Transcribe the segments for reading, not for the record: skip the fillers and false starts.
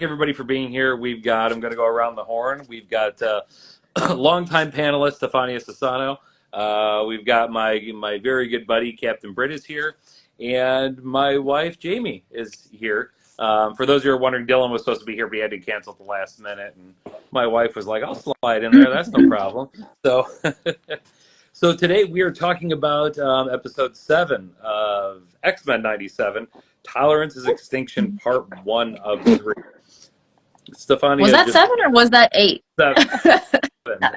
thank everybody for being here. I'm going to go around the horn. We've got longtime panelist Stefania Sassano. We've got my very good buddy Captain Britt is here, and my wife Jamie is here. For those who are wondering, Dylan was supposed to be here, but he had to cancel at the last minute, and my wife was like, "I'll slide in there. That's no problem." So, so today we are talking about episode 7 of X-Men '97. Tolerance is Extinction, Part 1 of 3. Stefania was that 7 or was that 8? 7.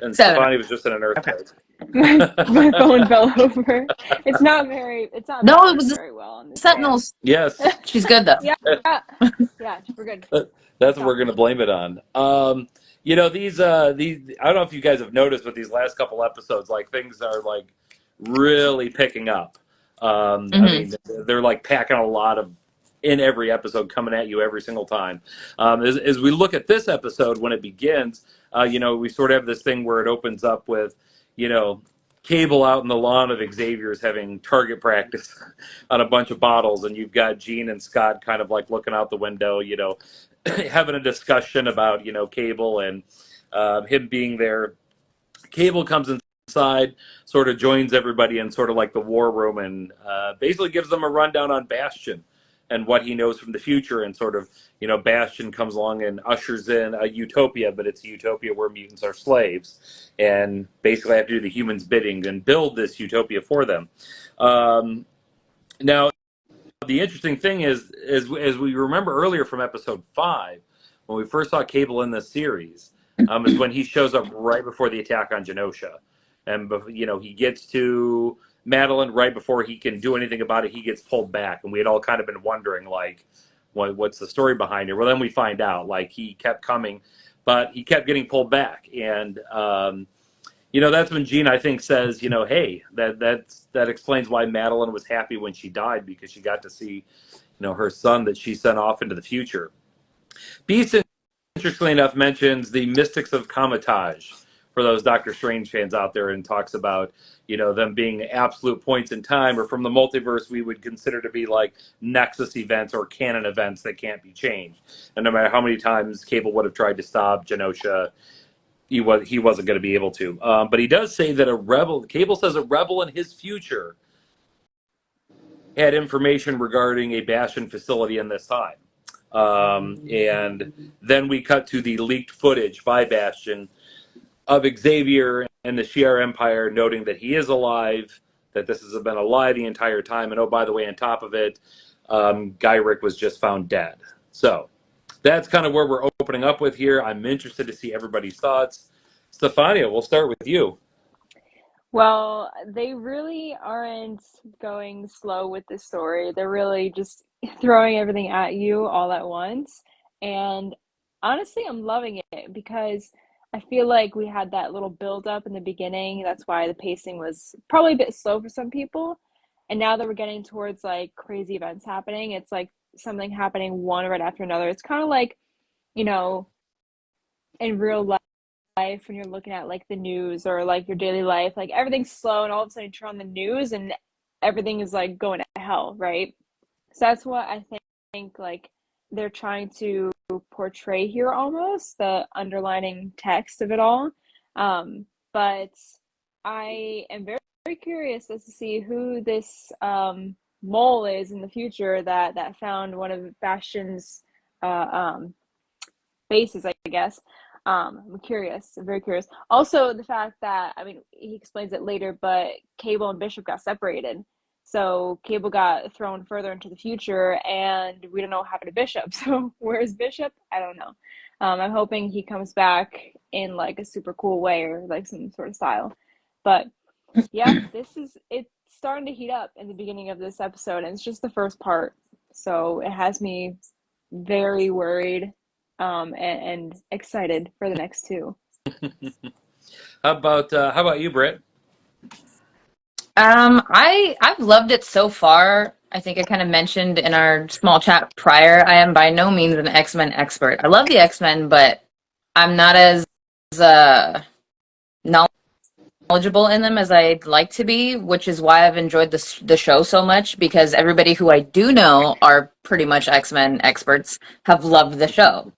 And 7. Stefania was just in an earthquake. My phone fell over. It's not very it was very well on the Sentinels. Yes. She's good though. Yeah, we're good. That's what we're going to blame it on. These I don't know if you guys have noticed, but these last couple episodes, like, things are like really picking up. I mean, they're like packing a lot in every episode, coming at you every single time. As we look at this episode, when it begins, we sort of have this thing where it opens up with, Cable out in the lawn of Xavier's having target practice on a bunch of bottles, and you've got Jean and Scott kind of like looking out the window, having a discussion about, Cable and him being there. Cable comes inside, sort of joins everybody in sort of like the war room, and basically gives them a rundown on Bastion and what he knows from the future, and sort of, Bastion comes along and ushers in a utopia, but it's a utopia where mutants are slaves, and basically have to do the humans' bidding and build this utopia for them. Now, the interesting thing is, as we remember earlier from episode 5, when we first saw Cable in this series, is when he shows up right before the attack on Genosha. And, he gets to Madeline right before he can do anything about it. He gets pulled back, and we had all kind of been wondering, like, what's the story behind it? Well, then we find out, like, he kept coming, but he kept getting pulled back. And, that's when Jean, I think, says, hey, that explains why Madeline was happy when she died, because she got to see, her son that she sent off into the future. Beast, interestingly enough, mentions the mystics of Kamatage, for those Doctor Strange fans out there, and talks about, them being absolute points in time, or from the multiverse we would consider to be like Nexus events or canon events that can't be changed. And no matter how many times Cable would have tried to stop Genosha, he wasn't going to be able to. But he does say that Cable says a rebel in his future had information regarding a Bastion facility in this time. And then we cut to the leaked footage by Bastion of Xavier and the Shi'ar Empire, noting that he is alive, that this has been a lie the entire time, and oh, by the way, on top of it, Gyrick was just found dead. So that's kind of where we're opening up with here. I'm interested to see everybody's thoughts. Stefania, we'll start with you. Well, they really aren't going slow with this story. They're really just throwing everything at you all at once. And honestly, I'm loving it, because I feel like we had that little build up in the beginning. That's why the pacing was probably a bit slow for some people. And now that we're getting towards like crazy events happening, it's like something happening one right after another. It's kind of like, in real life when you're looking at like the news or like your daily life, like everything's slow, and all of a sudden you turn on the news and everything is like going to hell, right? So that's what I think like they're trying to portray here, almost the underlining text of it all. But I am very, very curious as to see who this mole is in the future that found one of Bastion's bases, I guess. I'm curious. I'm very curious. Also, the fact that, I mean, he explains it later, but Cable and Bishop got separated. So Cable got thrown further into the future, and we don't know what happened to Bishop. So where's Bishop? I don't know. I'm hoping he comes back in like a super cool way, or like some sort of style. But yeah, it's starting to heat up in the beginning of this episode, and it's just the first part. So it has me very worried and excited for the next two. How about you, Britt? I've loved it so far. I think I kind of mentioned in our small chat prior, I am by no means an X-Men expert. I love the X-Men, but I'm not as knowledgeable in them as I'd like to be, which is why I've enjoyed the show so much, because everybody who I do know are pretty much X-Men experts have loved the show.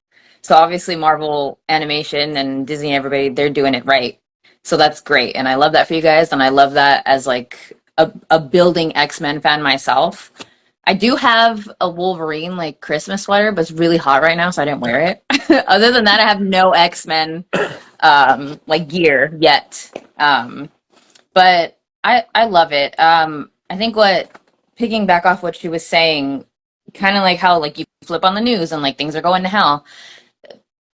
So obviously Marvel Animation and Disney, everybody, they're doing it right. So that's great. And I love that for you guys. And I love that as like a building X-Men fan myself. I do have a Wolverine like Christmas sweater, but it's really hot right now, so I didn't wear it. Other than that, I have no X-Men like gear yet. But I love it. I think what picking back off what she was saying, kind of like how like you flip on the news and like things are going to hell.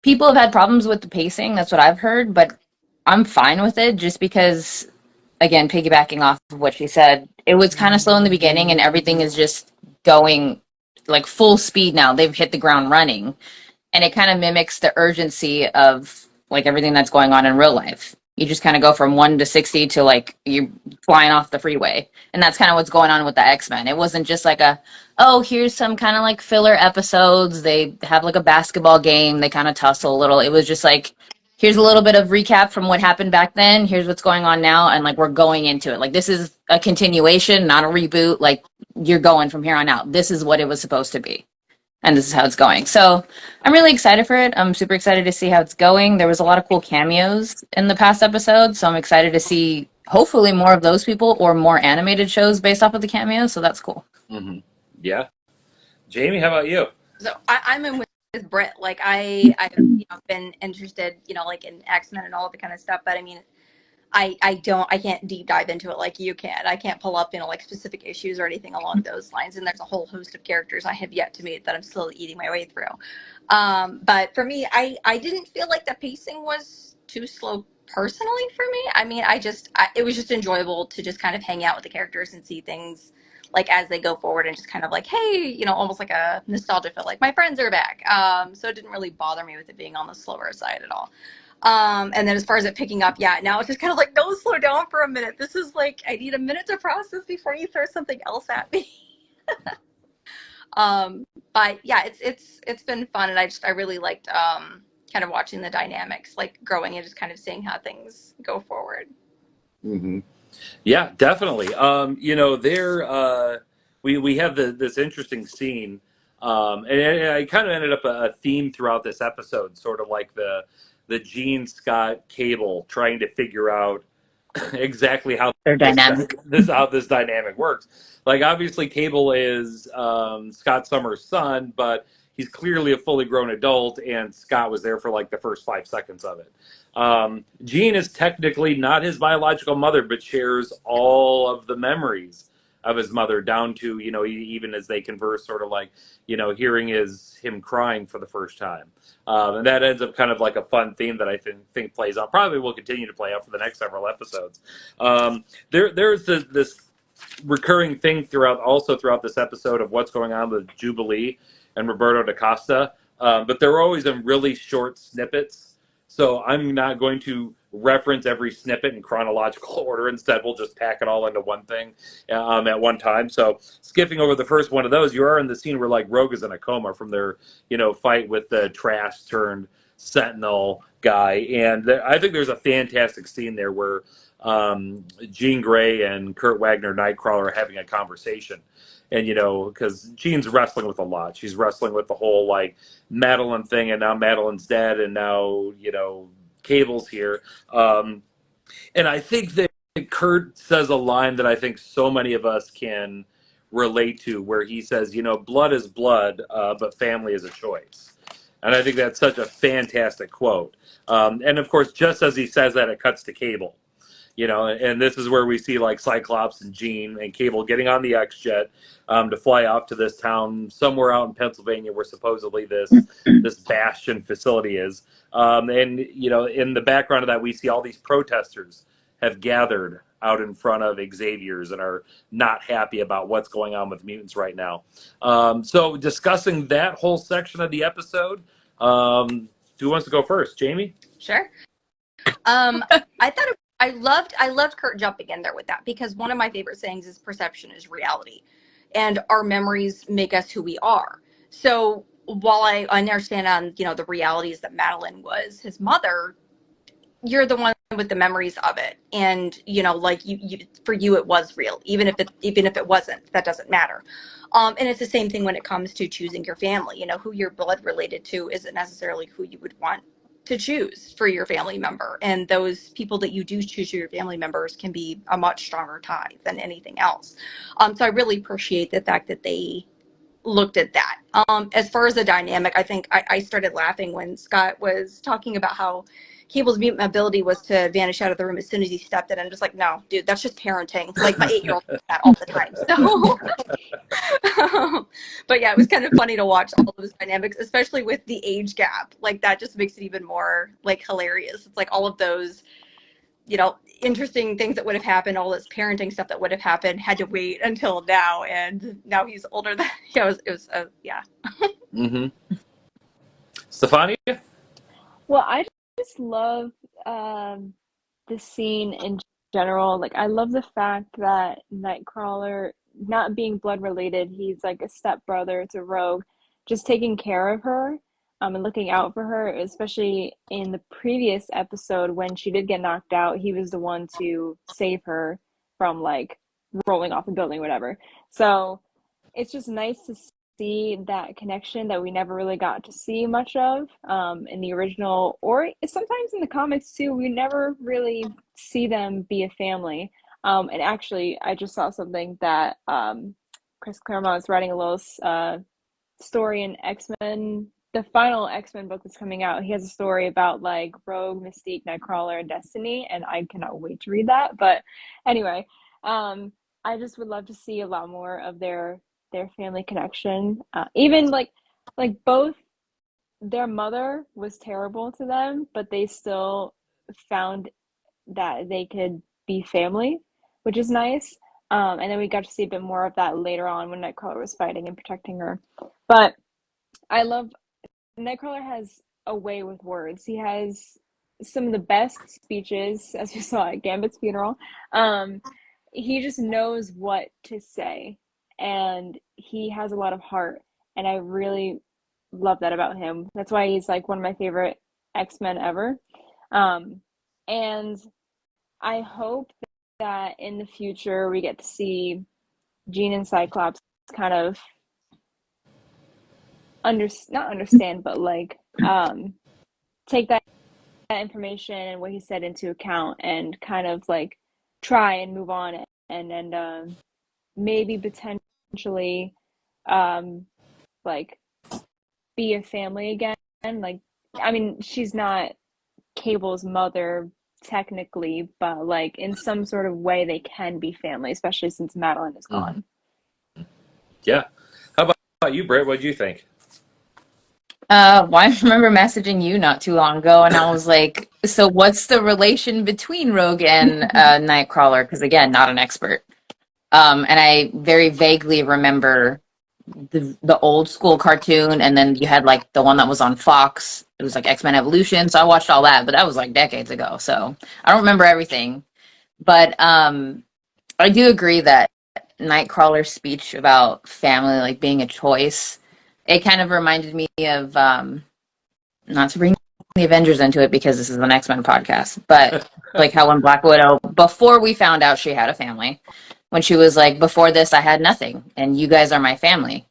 People have had problems with the pacing. That's what I've heard, but I'm fine with it just because, again, piggybacking off of what she said, it was kind of slow in the beginning and everything is just going like full speed now. They've hit the ground running and it kind of mimics the urgency of like everything that's going on in real life. You just kind of go from 1 to 60 to like you're flying off the freeway, and that's kind of what's going on with the X-Men. It wasn't just like a, oh, here's some kind of like filler episodes. They have like a basketball game. They kind of tussle a little. It was just like, here's a little bit of recap from what happened back then. Here's what's going on now, and like we're going into it. Like this is a continuation, not a reboot. Like you're going from here on out. This is what it was supposed to be, and this is how it's going. So I'm really excited for it. I'm super excited to see how it's going. There was a lot of cool cameos in the past episode, so I'm excited to see hopefully more of those people or more animated shows based off of the cameos. So that's cool. Mm-hmm. Yeah. Jamie, how about you? So I'm in with Britt. Like I've been interested, like in X-Men and all of the kind of stuff. But I mean, I can't deep dive into it like you can. I can't pull up, like specific issues or anything along those lines. And there's a whole host of characters I have yet to meet that I'm still eating my way through. But for me, I didn't feel like the pacing was too slow personally for me. I mean, it was just enjoyable to just kind of hang out with the characters and see things like as they go forward and just kind of like, hey, almost like a nostalgia feel, like my friends are back. So it didn't really bother me with it being on the slower side at all. And then as far as it picking up, yeah, now it's just kind of like, no, slow down for a minute. This is like, I need a minute to process before you throw something else at me. But yeah, it's been fun, and I really liked kind of watching the dynamics, like growing and just kind of seeing how things go forward. Mm-hmm. Yeah, definitely. There we have this interesting scene, and it kind of ended up a theme throughout this episode, sort of like the Gene Scott Cable trying to figure out exactly how They're dynamic. how this dynamic works. Like obviously, Cable is Scott Summers' son, but he's clearly a fully grown adult, and Scott was there for like the first 5 seconds of it. Jean is technically not his biological mother, but shares all of the memories of his mother, down to even as they converse, sort of like hearing him crying for the first time. And that ends up kind of like a fun theme that I think plays out. Probably will continue to play out for the next several episodes. There's this recurring thing throughout this episode of what's going on with Jubilee and Roberto da Costa, but they're always in really short snippets. So I'm not going to reference every snippet in chronological order. Instead, we'll just pack it all into one thing at one time. So skipping over the first one of those, you are in the scene where like Rogue is in a coma from their fight with the trash turned Sentinel guy, and I think there's a fantastic scene there where Jean Grey and Kurt Wagner Nightcrawler are having a conversation. And because Jean's wrestling with a lot, she's wrestling with the whole like Madeline thing, and now Madeline's dead, and now Cable's here. And I think that Kurt says a line that I think so many of us can relate to, where he says, blood is blood, but family is a choice. And I think that's such a fantastic quote. And of course, just as he says that, it cuts to Cable. And this is where we see like Cyclops and Jean and Cable getting on the X-Jet to fly off to this town somewhere out in Pennsylvania where supposedly this Bastion facility is. And in the background of that, we see all these protesters have gathered out in front of Xavier's and are not happy about what's going on with mutants right now. So discussing that whole section of the episode, who wants to go first? Jamie? Sure. I loved Kurt jumping in there with that, because one of my favorite sayings is perception is reality, and our memories make us who we are. So while I understand on the realities that Madeline was his mother, you're the one with the memories of it, and like you for you it was real, even if it wasn't. That doesn't matter. And it's the same thing when it comes to choosing your family. Who you're blood related to isn't necessarily who you would want to choose for your family member, and those people that you do choose your family members can be a much stronger tie than anything else. So I really appreciate the fact that they looked at that. As far as the dynamic, I think I started laughing when Scott was talking about how Cable's mutant ability was to vanish out of the room as soon as he stepped in. I'm just like, no, dude, that's just parenting. Like my 8-year-old does that all the time. So, but yeah, it was kind of funny to watch all those dynamics, especially with the age gap. Like that just makes it even more like hilarious. It's like all of those, interesting things that would have happened, all this parenting stuff that would have happened had to wait until now, and now he's older than yeah, yeah. Mm-hmm. Stefania? Well, I just love the scene in general. Like, I love the fact that Nightcrawler, not being blood related, he's like a stepbrother to Rogue, just taking care of her, and looking out for her, especially in the previous episode when she did get knocked out. He was the one to save her from like rolling off the building, whatever. So it's just nice to see that connection that we never really got to see much of in the original, or sometimes in the comics too. We never really see them be a family. And actually, I just saw something that Chris Claremont is writing a little story in X-Men, the final X-Men book that's coming out. He has a story about like Rogue, Mystique, Nightcrawler, and Destiny, and I cannot wait to read that. But anyway, I just would love to see a lot more of their family connection. Even like both, their mother was terrible to them, but they still found that they could be family, which is nice. And then we got to see a bit more of that later on when Nightcrawler was fighting and protecting her. But I love, Nightcrawler has a way with words. He has some of the best speeches, as you saw at Gambit's funeral. He just knows what to say, and he has a lot of heart, and I really love that about him. That's why he's like one of my favorite X-Men ever. And I hope that in the future we get to see Jean and Cyclops kind of not understand, but like take that information and what he said into account, and kind of like try and move on, and maybe potentially like be a family again. Like, I mean, she's not Cable's mother technically, but like in some sort of way they can be family, especially since Madeline is gone. Yeah. How about you, Britt? What did you think? Well, I remember messaging you not too long ago, and I was like, so what's the relation between Rogue and Nightcrawler? Because again, not an expert. And I very vaguely remember the old school cartoon, and then you had like the one that was on Fox. It was like X-Men Evolution. So I watched all that, but that was like decades ago. So I don't remember everything. But I do agree that Nightcrawler's speech about family like being a choice, it kind of reminded me of not to bring the Avengers into it because this is an X-Men podcast, but like how when Black Widow, before we found out she had a family, when she was like, before this I had nothing and you guys are my family.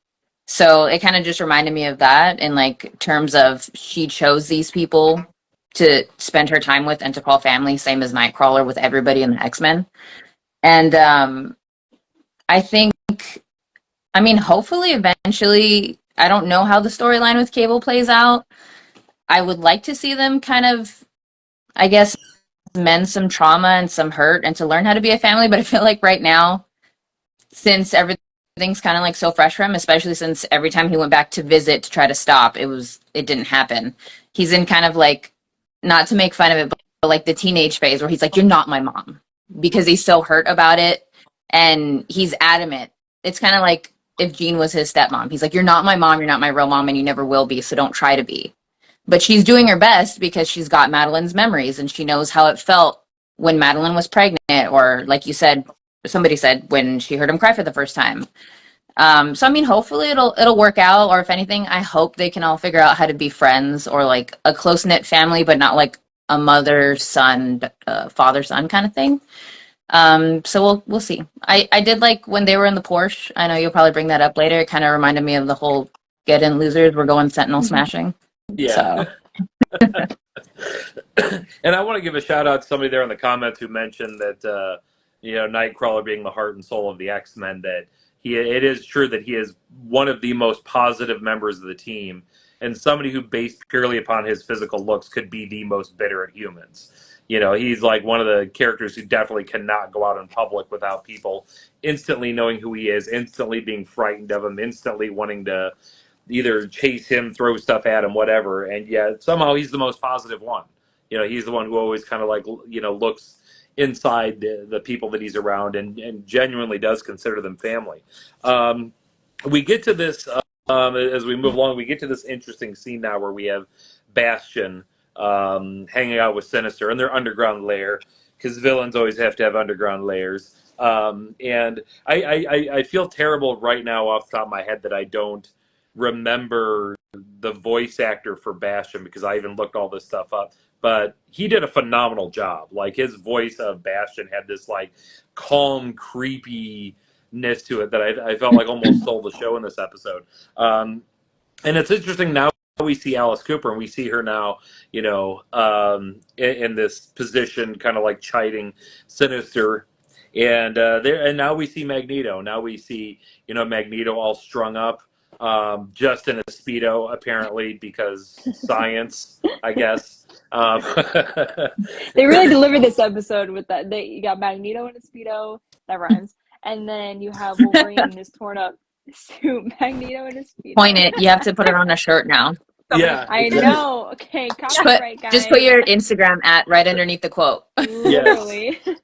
So it kind of just reminded me of that in like terms of she chose these people to spend her time with and to call family, same as Nightcrawler with everybody in the X-Men. And I think, I mean, hopefully eventually, I don't know how the storyline with Cable plays out. I would like to see them kind of, I guess, mend some trauma and some hurt and to learn how to be a family. But I feel like right now, since everything's kind of like so fresh for him, especially since every time he went back to visit to try to stop, it didn't happen. He's in kind of like, not to make fun of it, but like the teenage phase where he's like, you're not my mom, because he's so hurt about it. And he's adamant. It's kind of like if Jean was his stepmom. He's like, you're not my mom, you're not my real mom, and you never will be, so don't try to be. But she's doing her best because she's got Madeline's memories and she knows how it felt when Madeline was pregnant, or like you said, somebody said, when she heard him cry for the first time. So I mean, hopefully it'll work out, or if anything, I hope they can all figure out how to be friends or like a close-knit family, but not like a mother son, father son kind of thing. So we'll see. I did like when they were in the Porsche. I know you'll probably bring that up later. It kind of reminded me of the whole get in losers. We're going Sentinel smashing. Yeah. So And I want to give a shout out to somebody there in the comments who mentioned that Nightcrawler being the heart and soul of the X-Men, that it is true that he is one of the most positive members of the team, and somebody who, based purely upon his physical looks, could be the most bitter at humans. He's like one of the characters who definitely cannot go out in public without people instantly knowing who he is, instantly being frightened of him, instantly wanting to either chase him, throw stuff at him, whatever. And yet somehow he's the most positive one. He's the one who always kind of like, looks inside the people that he's around and genuinely does consider them family. We get to this, as we move along, we get to this interesting scene now where we have Bastion hanging out with Sinister in their underground lair, because villains always have to have underground lairs. And I feel terrible right now off the top of my head that I don't remember the voice actor for Bastion, because I even looked all this stuff up. But he did a phenomenal job. Like, his voice of Bastion had this like calm, creepiness to it that I felt like almost stole the show in this episode. And it's interesting now we see Alice Cooper, and we see her now, in this position, kind of like chiding Sinister. And now we see Magneto. Now we see Magneto all strung up, just in a Speedo, apparently, because science, I guess. They really delivered this episode with that. You got Magneto in a Speedo, that rhymes, and then you have Wolverine in his torn up suit. Magneto in a Speedo. point it. You have to put it on a shirt now. Yeah, I know. Okay, copyright, guys. Just put your Instagram at right underneath the quote. Literally. Yes.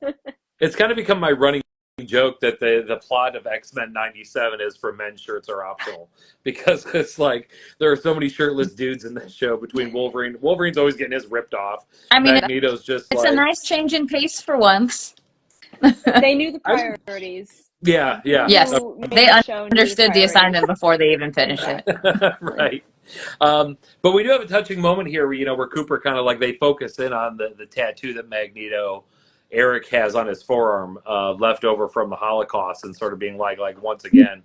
It's kind of become my running joke that the plot of X-Men 97 is for men's shirts are optional, because it's like there are so many shirtless dudes in this show. Between Wolverine's always getting his ripped off. I mean, Magneto's just it's a nice change in pace for once. They knew the priorities. Yeah. Yes, they understood the assignment before they even finished it. Right. But we do have a touching moment here where Cooper kind of like, they focus in on the tattoo that Eric has on his forearm, left over from the Holocaust, and sort of being like once again,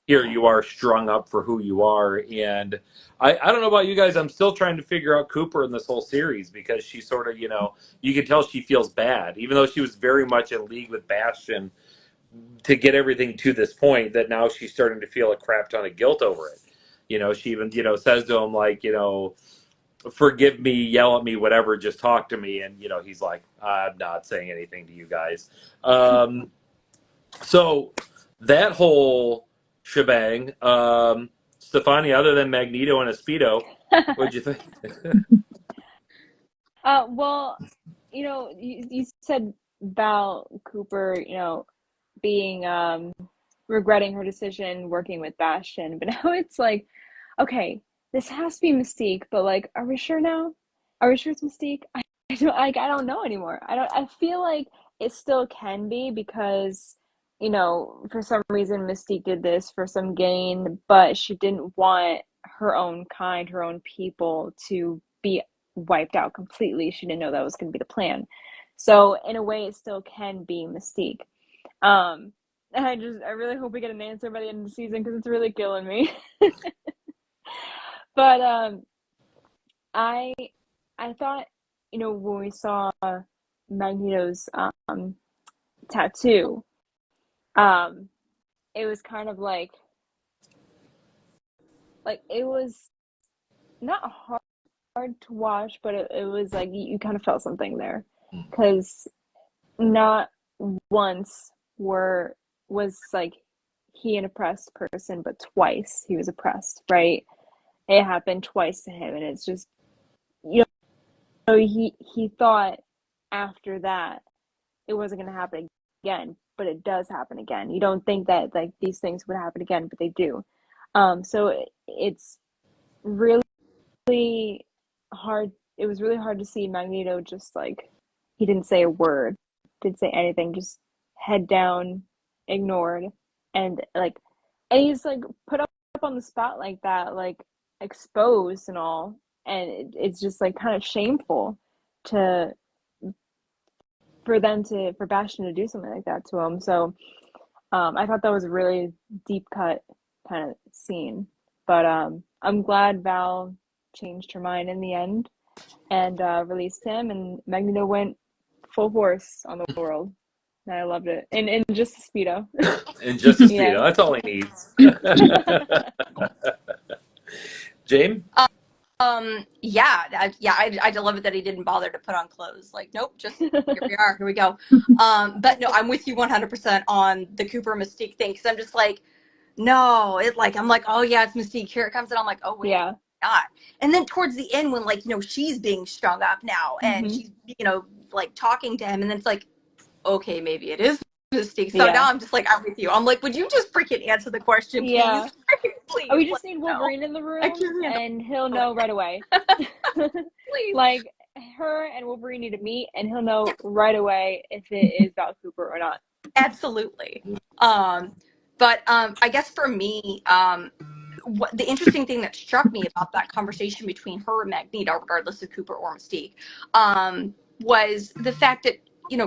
here you are strung up for who you are. And I don't know about you guys, I'm still trying to figure out Cooper in this whole series, because she sort of, you can tell she feels bad, even though she was very much in league with Bastion to get everything to this point, that now she's starting to feel a crap ton of guilt over it. She even, says to him, like, forgive me, yell at me, whatever, just talk to me. And, he's like, I'm not saying anything to you guys. So that whole shebang, Stefania, other than Magneto and a Speedo, what'd you think? Well, you said about Cooper, being regretting her decision working with Bastion, but now it's like, okay, this has to be Mystique, but like, are we sure now? Are we sure it's Mystique? I don't know anymore. I feel like it still can be, because for some reason Mystique did this for some gain, but she didn't want her own kind, her own people to be wiped out completely. She didn't know that was going to be the plan. So in a way, it still can be Mystique. I really hope we get an answer by the end of the season, because it's really killing me. But I thought, when we saw Magneto's tattoo, it was kind of like it was not hard to watch, but it was like you kind of felt something there, because not once was like he an oppressed person, but twice he was oppressed, right? It happened twice to him, and it's just, he thought after that it wasn't going to happen again, but it does happen again. You don't think that like these things would happen again, but they do. So it's really hard. It was really hard to see Magneto just like, he didn't say a word, didn't say anything, just head down, ignored, and he's like put up on the spot like that, like exposed and all, and it's just like kind of shameful to for Bastion to do something like that to him. So I thought that was a really deep cut kind of scene. But I'm glad Val changed her mind in the end and released him, and Magneto went full force on the world. And I loved it. In just a speedo. And just a Yeah. speedo. That's all he needs. James? I love it that he didn't bother to put on clothes. Like, nope, just here we are, here we go. But no, I'm with you 100% on the Cooper Mystique thing, because I'm just like, no, I'm like, oh yeah, it's Mystique. Here it comes, and I'm like, oh wait, Yeah. not. And then towards the end, when she's being strung up now, and Mhm. she's like talking to him, and then it's like, okay, maybe it is Mystique. So Yeah. now I'm just like, I'm with you. I'm like, would you just freaking answer the question, please? Yeah. Please. We just need Wolverine in the room, and he'll know right away. Please. Like, her and Wolverine need to meet, and he'll know right away if it is Val Cooper or not. Absolutely. But I guess for me, the interesting thing that struck me about that conversation between her and Magneto, regardless of Cooper or Mystique, was the fact that,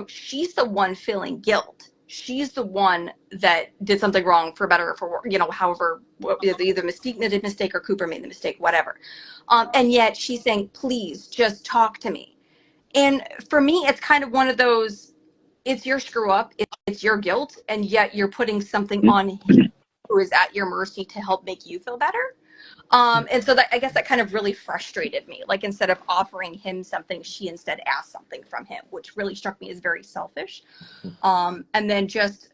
she's the one feeling guilt. She's the one that did something wrong, for better or for worse, however, either Mystique made a mistake or Cooper made the mistake, whatever. And yet she's saying, please, just talk to me. And for me, it's kind of one of those, it's your screw up, it's your guilt, and yet you're putting something on him who is at your mercy to help make you feel better. And so I guess that kind of really frustrated me. Like, instead of offering him something, she instead asked something from him, which really struck me as very selfish. And then just,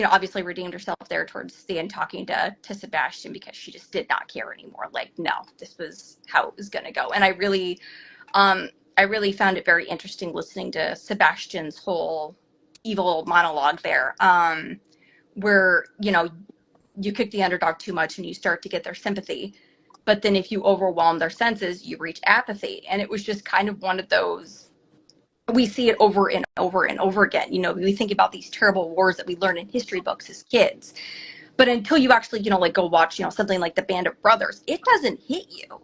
obviously redeemed herself there towards the end, talking to Sebastian, because she just did not care anymore. Like, no, this was how it was going to go. And I really found it very interesting listening to Sebastian's whole evil monologue there, where, you kick the underdog too much and you start to get their sympathy. But then if you overwhelm their senses, you reach apathy. And it was just kind of one of those, we see it over and over and over again. We think about these terrible wars that we learn in history books as kids. But until you actually, go watch, something like the Band of Brothers, it doesn't hit you.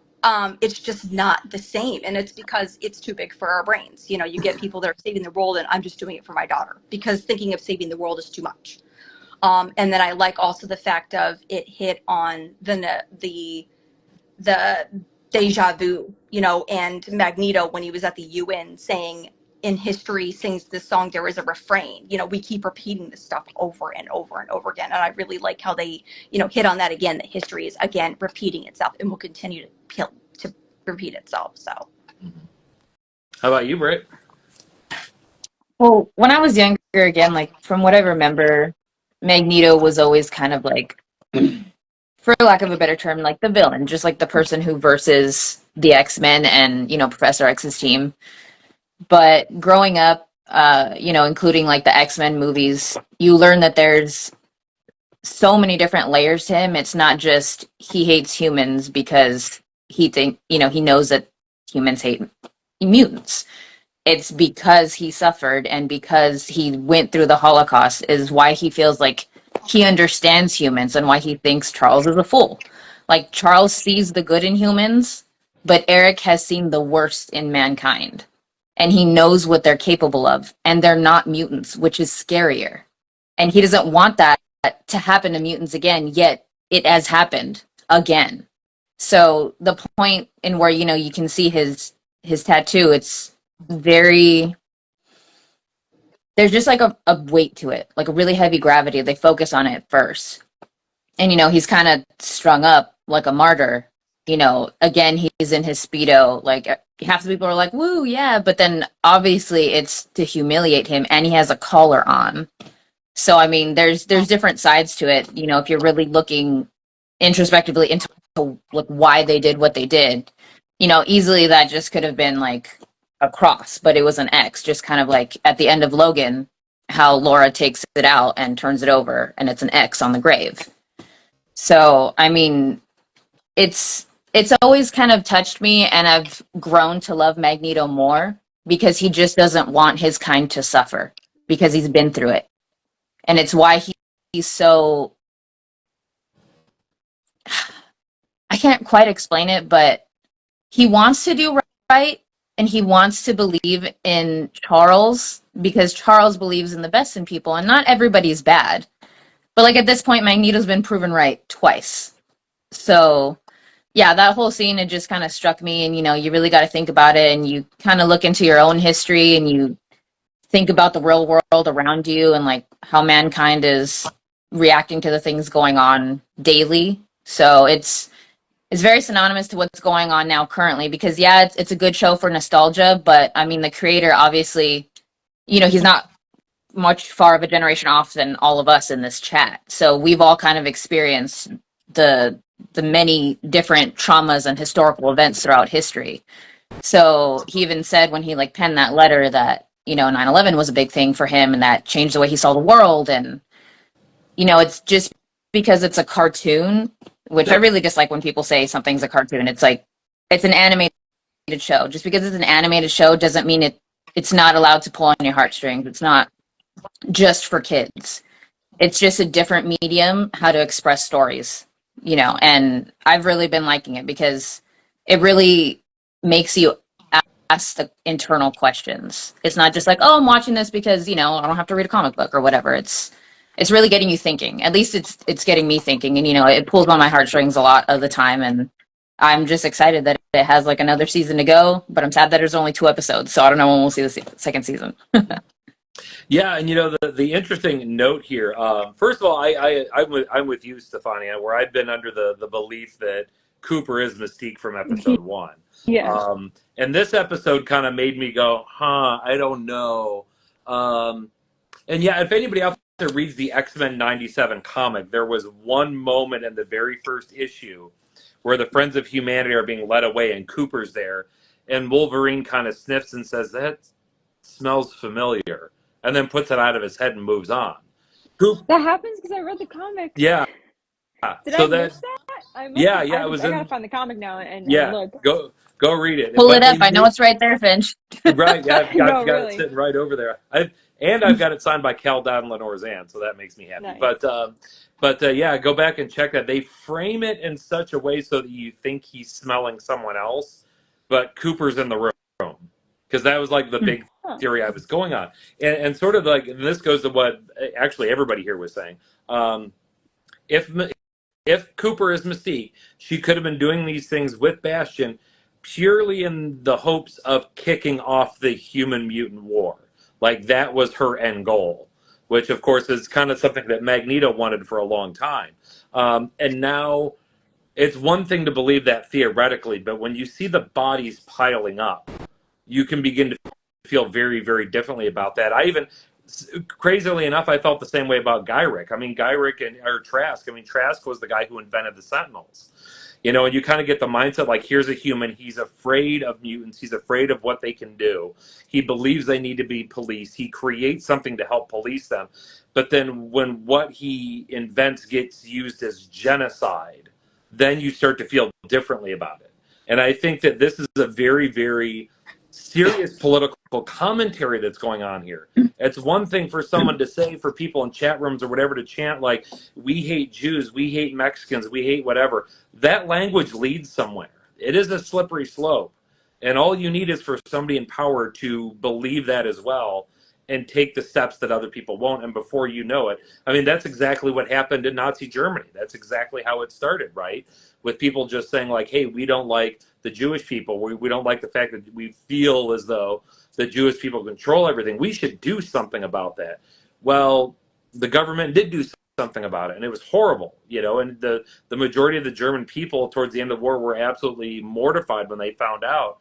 It's just not the same. And it's because it's too big for our brains. You get people that are saving the world, and I'm just doing it for my daughter, because thinking of saving the world is too much. And then I like also the fact of it hit on the deja vu, and Magneto, when he was at the UN, saying, in history sings this song, there is a refrain. We keep repeating this stuff over and over and over again. And I really like how they, hit on that again, that history is, again, repeating itself and will continue to repeat itself. So. How about you, Britt? Well, when I was younger, again, like from what I remember, Magneto was always kind of like, for lack of a better term, like the villain, just like the person who versus the X-Men and, Professor X's team. But growing up, including like the X-Men movies, you learn that there's so many different layers to him. It's not just he hates humans because he knows that humans hate mutants. It's because he suffered and because he went through the Holocaust is why he feels like he understands humans and why he thinks Charles is a fool. Like, Charles sees the good in humans, but Eric has seen the worst in mankind. And he knows what they're capable of. And they're not mutants, which is scarier. And he doesn't want that to happen to mutants again, yet it has happened again. So the point in where, you can see his tattoo, it's very, there's just like a weight to it, like a really heavy gravity. They focus on it first. And, he's kind of strung up like a martyr. Again, he's in his Speedo. Like, half the people are like, woo, yeah. But then obviously it's to humiliate him, and he has a collar on. So, I mean, there's different sides to it. If you're really looking introspectively into like why they did what they did, easily that just could have been like a cross, but it was an X, just kind of like at the end of Logan, how Laura takes it out and turns it over, and it's an X on the grave. So, I mean, it's always kind of touched me, and I've grown to love Magneto more because he just doesn't want his kind to suffer because he's been through it. And it's why he's so, I can't quite explain it, but he wants to do right, and he wants to believe in Charles because Charles believes in the best in people, and not everybody's bad. But like at this point, Magneto's been proven right twice. So yeah, that whole scene, it just kind of struck me, and you really got to think about it, and you kind of look into your own history, and you think about the real world around you, and like how mankind is reacting to the things going on daily. So it's very synonymous to what's going on now currently, because yeah, it's a good show for nostalgia, but I mean the creator obviously, he's not much far of a generation off than all of us in this chat. So we've all kind of experienced the the many different traumas and historical events throughout history. So he even said when he like penned that letter that 9/11 was a big thing for him, and that changed the way he saw the world. And it's just because it's a cartoon, which I really dislike when people say something's a cartoon. It's like it's an animated show. Just because it's an animated show doesn't mean it's not allowed to pull on your heartstrings. It's not just for kids. It's just a different medium how to express stories, and I've really been liking it because it really makes you ask the internal questions. It's not just like, oh, I'm watching this because, I don't have to read a comic book or whatever. It's really getting you thinking. At least it's getting me thinking, and it pulls on my heartstrings a lot of the time, and I'm just excited that it has like another season to go, but I'm sad that there's only 2 episodes, so I don't know when we'll see the second season. Yeah, and the interesting note here. First of all, I'm with you, Stefania, where I've been under the belief that Cooper is Mystique from episode one. Yeah. And this episode kind of made me go, huh, I don't know. And yeah, if anybody out there reads the X-Men '97 comic, there was one moment in the very first issue where the Friends of Humanity are being led away, and Cooper's there, and Wolverine kind of sniffs and says, "That smells familiar," and then puts it out of his head and moves on. That happens because I read the comic. Yeah. Did So I that, miss that? I must yeah, have. yeah, it was I gotta in, find the comic now and yeah, look. go read it. Pull it But up. I know it's right there, Finch. right, yeah, I've No, got it really. sitting right over there. I've got it signed by Cal Dodd and Lenore Zann, so that makes me happy. Nice. But yeah, go back and check that. They frame it in such a way so that you think he's smelling someone else, but Cooper's in the room, because that was like the big Huh. theory I was going on, and sort of like, and this goes to what actually everybody here was saying. If if Cooper is Mystique, she could have been doing these things with Bastion purely in the hopes of kicking off the human mutant war. Like that was her end goal, which of course is kind of something that Magneto wanted for a long time. And now it's one thing to believe that theoretically, but when you see the bodies piling up, you can begin to feel very, very differently about that. I even, crazily enough, I felt the same way about Gyrick. I mean, or Trask. I mean, Trask was the guy who invented the Sentinels. And you kind of get the mindset like, here's a human. He's afraid of mutants. He's afraid of what they can do. He believes they need to be policed. He creates something to help police them. But then when what he invents gets used as genocide, then you start to feel differently about it. And I think that this is a very, very serious political commentary that's going on here. It's one thing for someone to say, for people in chat rooms or whatever, to chant like, we hate Jews, we hate Mexicans, we hate whatever. That language leads somewhere. It is a slippery slope. And all you need is for somebody in power to believe that as well and take the steps that other people won't. And before you know it, I mean, that's exactly what happened in Nazi Germany. That's exactly how it started, right? With people just saying like, hey, we don't like the Jewish people. We don't like the fact that we feel as though the Jewish people control everything. We should do something about that. Well, the government did do something about it, and it was horrible, and the majority of the German people towards the end of the war were absolutely mortified when they found out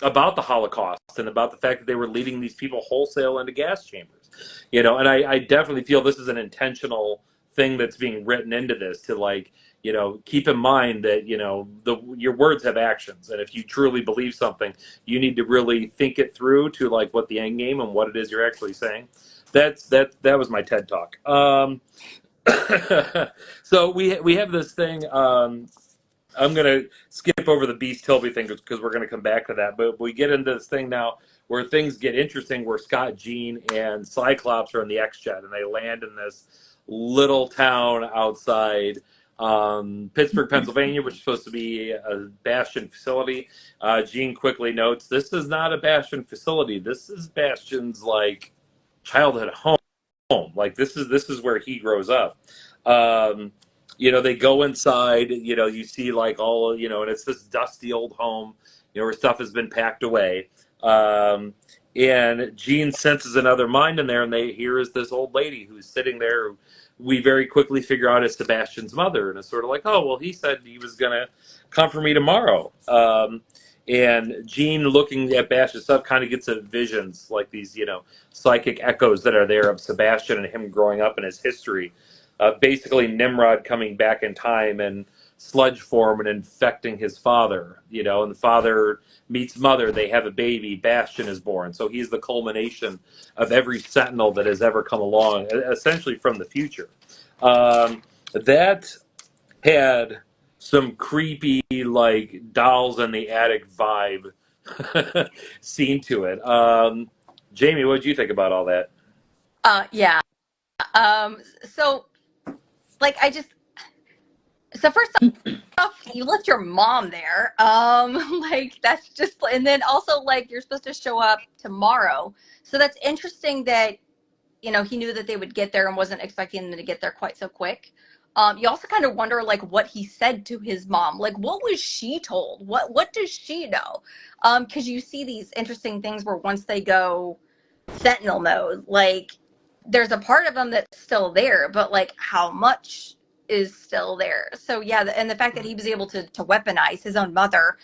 about the Holocaust and about the fact that they were leading these people wholesale into gas chambers. And I definitely feel this is an intentional thing that's being written into this to, like, keep in mind that, your words have actions. And if you truly believe something, you need to really think it through to, like, what the end game and what it is you're actually saying. That was my TED Talk. So we have this thing. I'm going to skip over the Beast Tilby thing because we're going to come back to that. But we get into this thing now where things get interesting, where Scott, Jean, and Cyclops are in the X-Jet, and they land in this little town outside Pittsburgh, Pennsylvania, which is supposed to be a Bastion facility. Gene quickly notes, this is not a Bastion facility. This is Bastion's like childhood home. Like this is where he grows up. Um, they go inside. You see like all and it's this dusty old home. Where stuff has been packed away. And Gene senses another mind in there, and here is this old lady who's sitting there. We very quickly figure out is Sebastian's mother, and it's sort of like, oh well, he said he was gonna come for me tomorrow. And Gene, looking at Bastion's stuff, kind of gets visions like these, psychic echoes that are there of Sebastian and him growing up in his history. Basically, Nimrod coming back in time and sludge form and infecting his father, and the father meets mother, they have a baby, Bastion is born. So he's the culmination of every Sentinel that has ever come along, essentially from the future. That had some creepy, like, dolls in the attic vibe scene to it. Jamie, what did you think about all that? Yeah. So, like, so first off, you left your mom there. Like, that's just, and then also, like, you're supposed to show up tomorrow. So that's interesting that, he knew that they would get there and wasn't expecting them to get there quite so quick. You also kind of wonder, like, what he said to his mom. Like, what was she told? What does she know? Because you see these interesting things where once they go Sentinel mode, like, there's a part of them that's still there, but, like, how much is still there? So, yeah, and the fact that he was able to weaponize his own mother,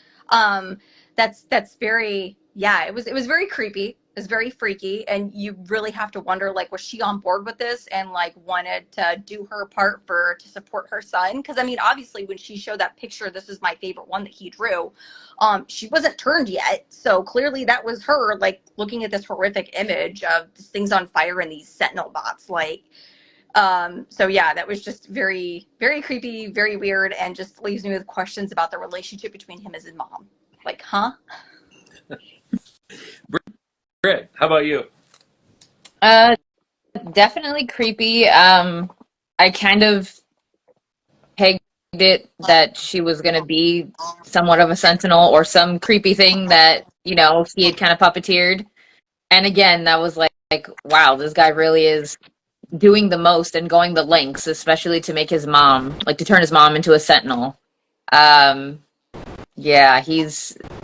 that's very, yeah, it was very creepy. Is very freaky, and you really have to wonder, like, was she on board with this and like wanted to do her part to support her son? Because I mean, obviously, when she showed that picture, this is my favorite one that he drew. She wasn't turned yet, so clearly that was her, like, looking at this horrific image of this thing's on fire and these Sentinel bots, like. So yeah, that was just very, very creepy, very weird, and just leaves me with questions about the relationship between him and his mom. Like, huh? Britt, how about you? Uh, Definitely creepy. I kind of pegged it that she was going to be somewhat of a sentinel or some creepy thing that, he had kind of puppeteered. And again, that was like, wow, this guy really is doing the most and going the lengths, especially to make his mom, like to turn his mom into a sentinel. Um, yeah,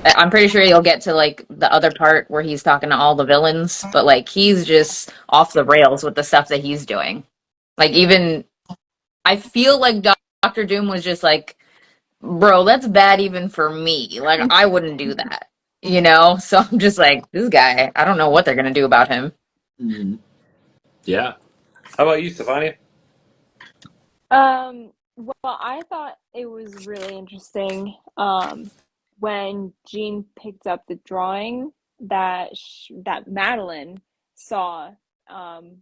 I'm pretty sure you'll get to like the other part where he's talking to all the villains, but like he's just off the rails with the stuff that he's doing. Like even I feel like Doctor Doom was just like, bro, that's bad even for me. Like I wouldn't do that, So I'm just like, this guy, I don't know what they're gonna do about him. Mm-hmm. Yeah. How about you, Stefania? Well, I thought it was really interesting when Jean picked up the drawing that Madeline saw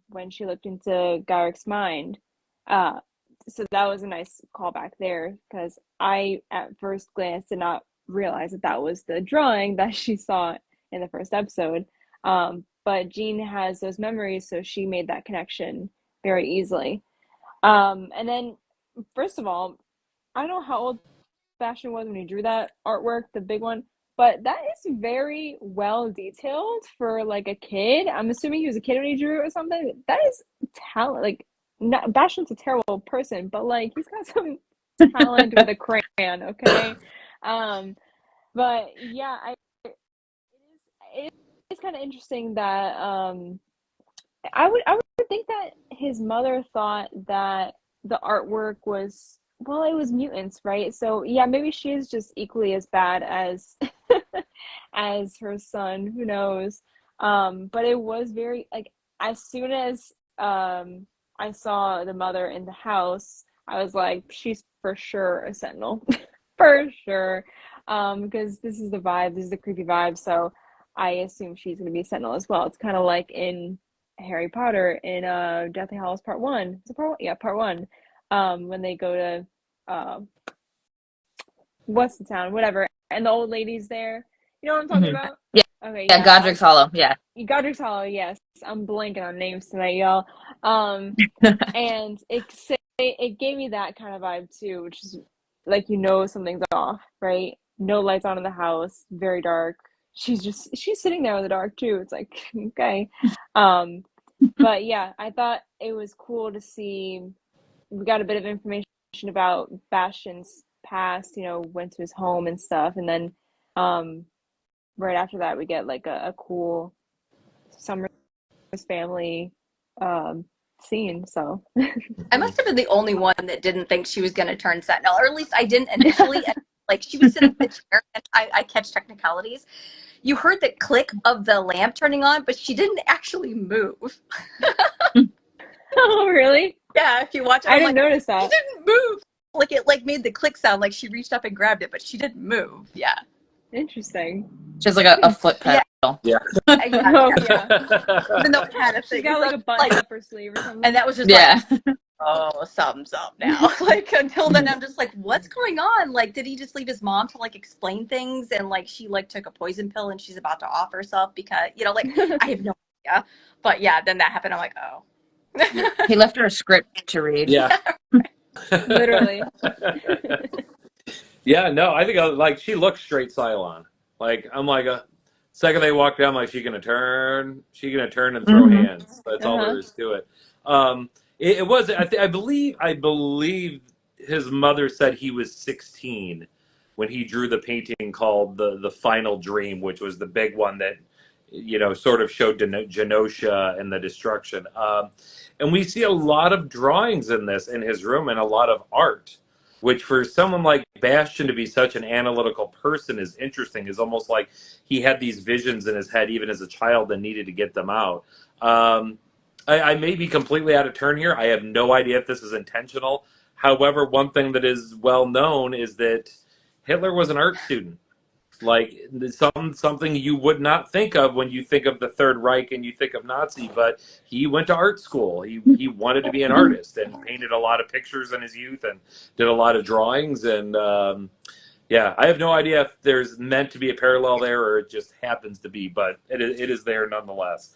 when she looked into Garrick's mind. Uh, so that was a nice callback there because I, at first glance, did not realize that was the drawing that she saw in the first episode. But Jean has those memories, so she made that connection very easily. And then, first of all, I don't know how old Bastion was when he drew that artwork, the big one, but that is very well detailed for like a kid. I'm assuming he was a kid when he drew it or something. That is talent. Like, not, Bastion's a terrible person, but like he's got some talent with a crayon. Okay, but yeah, it is kind of interesting that I would think that his mother thought that the artwork was, well, it was mutants, right? So yeah, maybe she is just equally as bad as as her son. Who knows? But it was very like as soon as I saw the mother in the house, I was like, she's for sure a sentinel, for sure. Because this is the vibe, this is the creepy vibe. So I assume she's gonna be a sentinel as well. It's kind of like in Harry Potter in Deathly Hallows Part One. Is it Part One? Yeah, Part One. When they go to what's the town? Whatever, and the old lady's there. You know what I'm talking Mhm. about? Yeah, Okay, yeah, yeah. Godric's Hollow. Yeah. Godric's Hollow. Yes, I'm blanking on names tonight, y'all. And it's it gave me that kind of vibe too, which is like something's off, right? No lights on in the house, very dark. She's sitting there in the dark too. It's like okay, but yeah, I thought it was cool to see. We got a bit of information about Bastion's past, went to his home and stuff, and then um, right after that we get like a cool Summer's family um, scene. So I must have been the only one that didn't think she was going to turn Sentinel, or at least I didn't initially. And, like, she was sitting in the chair, and I catch technicalities. You heard the click of the lamp turning on, but she didn't actually move. oh, really? Yeah, if you watch it, I didn't notice she that. didn't move. Like, it like made the click sound like she reached up and grabbed it, but she didn't move. Yeah. Interesting. Just like a foot pedal. Yeah. Oh, yeah. Even though it had a She thing. got like a button up her sleeve or something. And that was just Yeah. like, oh, something's up now. Like, until then, I'm just like, what's going on? Like, did he just leave his mom to like explain things? And like, she like took a poison pill and she's about to off herself because, like, I have no idea. But yeah, then that happened. I'm like, oh. He left her a script to read. Yeah. Literally. Yeah, no, I think like she looks straight Cylon. Like I'm like second they walk down, like she gonna turn and throw hands. That's all there is to it. It was I believe his mother said he was 16 when he drew the painting called the Final Dream, which was the big one that sort of showed Genosha and the destruction. And we see a lot of drawings in his room and a lot of art, which for someone like Bastion to be such an analytical person is interesting. Is almost like he had these visions in his head even as a child and needed to get them out. I may be completely out of turn here. I have no idea if this is intentional. However, one thing that is well known is that Hitler was an art student. Like something you would not think of when you think of the Third Reich and you think of Nazi, but he went to art school. He wanted to be an artist and painted a lot of pictures in his youth and did a lot of drawings. And yeah, I have no idea if there's meant to be a parallel there or it just happens to be, but it is there nonetheless.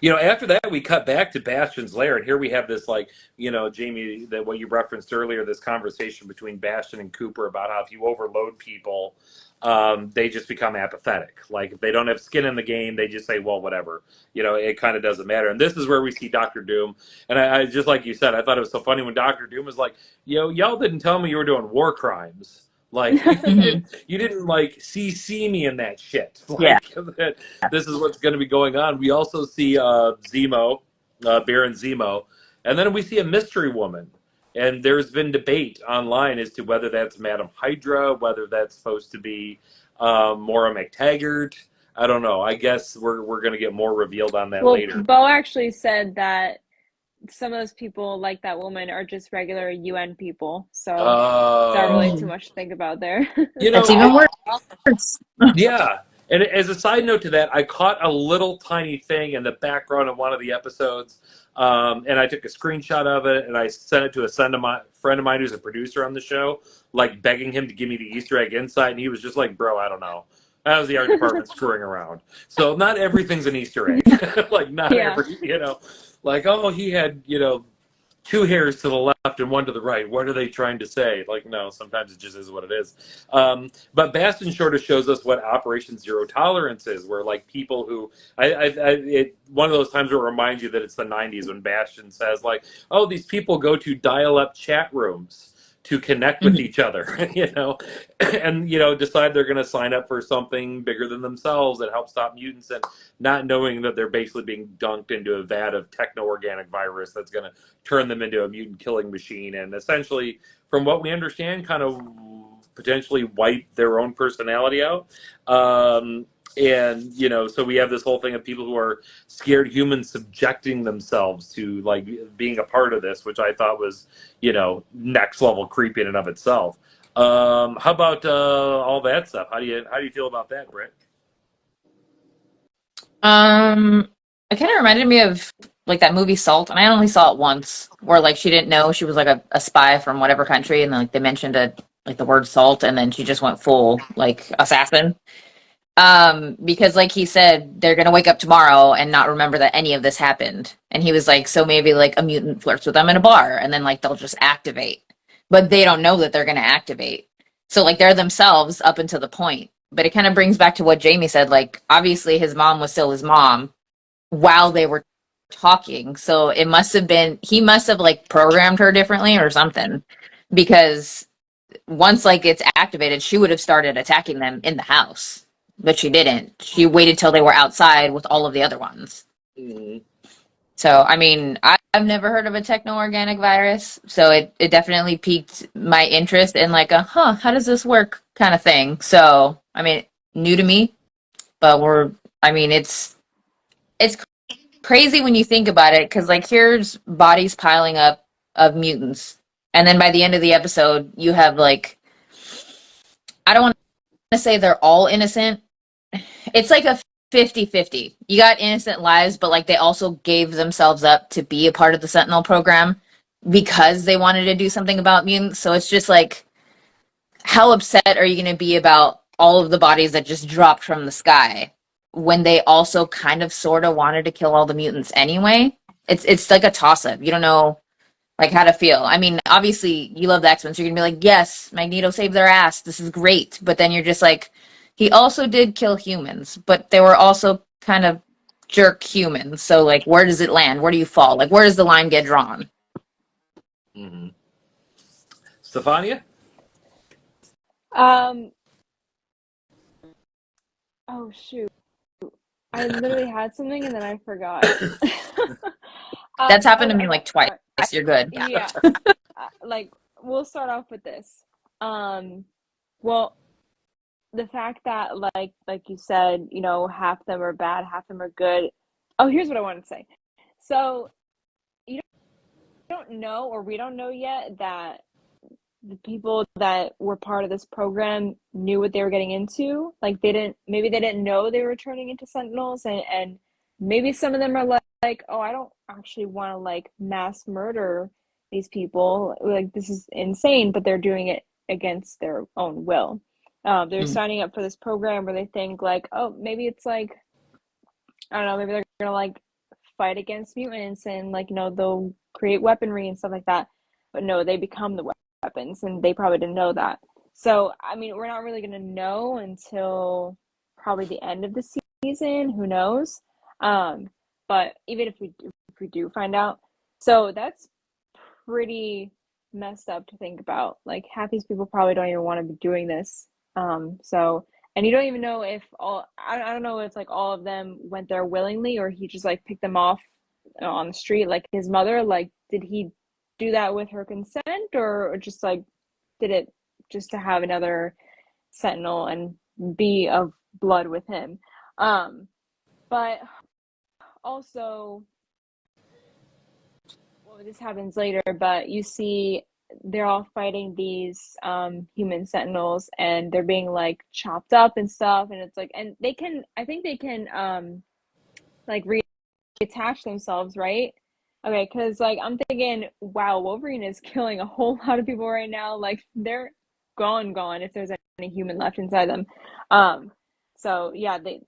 After that, we cut back to Bastion's lair, and here we have this, like, Jamie, that what you referenced earlier, this conversation between Bastion and Cooper about how if you overload people, they just become apathetic. Like, if they don't have skin in the game, they just say, well, whatever. It kind of doesn't matter. And this is where we see Dr. Doom. And I just like you said, I thought it was so funny when Dr. Doom was like, y'all didn't tell me you were doing war crimes. Like, you didn't like CC me in that shit. Like, yeah. This is what's going to be going on. We also see Zemo, Baron Zemo, and then we see a mystery woman. And there's been debate online as to whether that's Madam Hydra, whether that's supposed to be Maura McTaggart. I don't know. I guess we're going to get more revealed on that later. Bo actually said that some of those people, like that woman, are just regular UN people. So it's not really too much to think about there. It's even worse. Yeah. And as a side note to that, I caught a little tiny thing in the background of one of the episodes, and I took a screenshot of it, and I sent it to a friend of mine who's a producer on the show, like begging him to give me the Easter egg insight, and he was just like, bro, I don't know. That was the art department screwing around. So not everything's an Easter egg. Like, not every, like, oh, he had, 2 hairs to the left and 1 to the right. What are they trying to say? Like, no, sometimes it just is what it is. But Bastion sort of shows us what Operation Zero Tolerance is, where like people who, one of those times where it reminds you that it's the 90s when Bastion says like, oh, these people go to dial-up chat rooms to connect with each other, and, decide they're going to sign up for something bigger than themselves that helps stop mutants, and not knowing that they're basically being dunked into a vat of techno-organic virus that's going to turn them into a mutant killing machine, and essentially, from what we understand, kind of potentially wipe their own personality out. And, so we have this whole thing of people who are scared humans subjecting themselves to, like, being a part of this, which I thought was, next level creepy in and of itself. How about all that stuff? How do you feel about that, Britt? It kind of reminded me of, like, that movie Salt, and I only saw it once, where, like, she didn't know she was, like, a spy from whatever country, and, like, they mentioned the word salt, and then she just went full, like, assassin. Because like he said, they're gonna wake up tomorrow and not remember that any of this happened. And he was like, so maybe like a mutant flirts with them in a bar and then like they'll just activate. But they don't know that they're gonna activate. So like they're themselves up until the point. But it kind of brings back to what Jamie said, like obviously his mom was still his mom while they were talking. So it must have been he must have like programmed her differently or something. Because once like it's activated, she would have started attacking them in the house, but she didn't. She waited till they were outside with all of the other ones. Mm-hmm. So, I mean, I've never heard of a techno-organic virus, so it definitely piqued my interest in like a, how does this work kind of thing. So, I mean, new to me, but I mean, it's crazy when you think about it, because like here's bodies piling up of mutants, and then by the end of the episode, you have like, I don't want to say they're all innocent. It's like a 50-50. You got innocent lives, but like they also gave themselves up to be a part of the Sentinel program because they wanted to do something about mutants. So it's just like, how upset are you going to be about all of the bodies that just dropped from the sky when they also kind of sort of wanted to kill all the mutants anyway? It's like a toss up. You don't know like how to feel. I mean, obviously you love the X-Men, so you're gonna be like, yes, Magneto saved their ass. This is great. But then you're just like, he also did kill humans, but they were also kind of jerk humans. So like, where does it land? Where do you fall? Like, where does the line get drawn? Mm-hmm. Stefania? Um, oh shoot. I literally had something and then I forgot. That's happened to me Okay. like twice. All right. You're good. Yeah. Like we'll start off with this. Well, the fact that like you said, half of them are bad, half of them are good. Oh, here's what I wanted to say. So you don't know, or we don't know yet, that the people that were part of this program knew what they were getting into. Like maybe they didn't know they were turning into Sentinels, and maybe some of them are like, oh, I don't actually want to like mass murder these people. Like this is insane, but they're doing it against their own will. They're Mm. signing up for this program where they think like, oh, maybe it's like, I don't know, maybe they're gonna like fight against mutants and like they'll create weaponry and stuff like that. But no, they become the weapons, and they probably didn't know that. So I mean, we're not really gonna know until probably the end of the season. Who knows? Um, but even if we do find out, so that's pretty messed up to think about. Like half these people probably don't even want to be doing this. So and you don't even know if I don't know if like all of them went there willingly, or he just like picked them off on the street like his mother. Like did he do that with her consent, or just like did it just to have another sentinel and be of blood with him? But also, well, this happens later, but you see they're all fighting these human sentinels, and they're being like chopped up and stuff, and it's like, and they can, I think they can like reattach themselves, right? Okay, because like I'm thinking, wow, Wolverine is killing a whole lot of people right now. Like they're gone if there's any human left inside them. So yeah, they,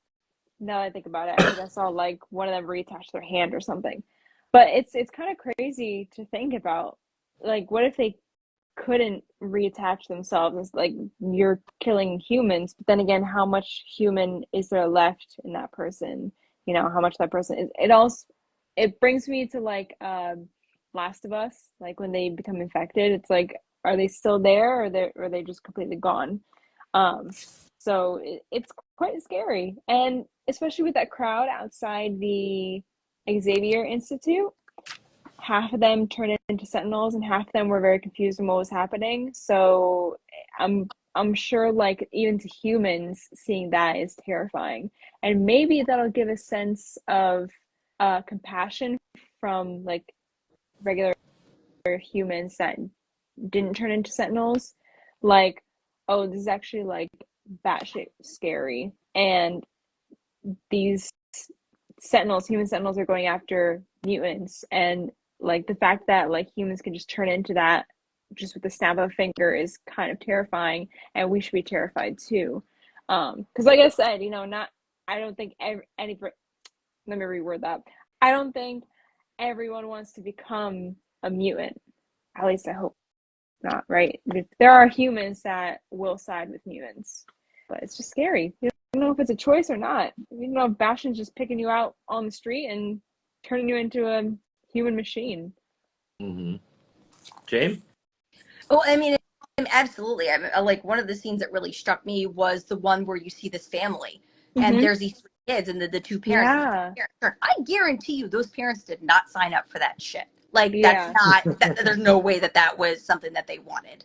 now that I think about it, I think I saw like one of them reattach their hand or something. But it's kind of crazy to think about. Like, what if they couldn't reattach themselves? It's like you're killing humans, but then again, how much human is there left in that person? How much that person is. It also, it brings me to like Last of Us, like when they become infected, it's like, are they still there, or are they just completely gone? Um, so it's quite scary, and especially with that crowd outside the Xavier Institute, half of them turned into Sentinels, and half of them were very confused on what was happening. So I'm sure, like even to humans, seeing that is terrifying, and maybe that'll give a sense of compassion from like regular humans that didn't turn into Sentinels. Like, oh, this is actually like batshit scary, and these Sentinels, human Sentinels, are going after mutants, and like the fact that like humans can just turn into that just with the snap of a finger is kind of terrifying, and we should be terrified too. Because like I said, not I don't think let me reword that. I don't think everyone wants to become a mutant. At least I hope not, right? There are humans that will side with mutants, but it's just scary. You don't know if it's a choice or not. You don't know if Bastion's just picking you out on the street and turning you into a human machine. Mm-hmm. James? Well, I mean, absolutely. Like one of the scenes that really struck me was the one where you see this family and there's these three kids and the two parents. Yeah. I guarantee you those parents did not sign up for that shit. Like that's Yeah. not there's no way that was something that they wanted.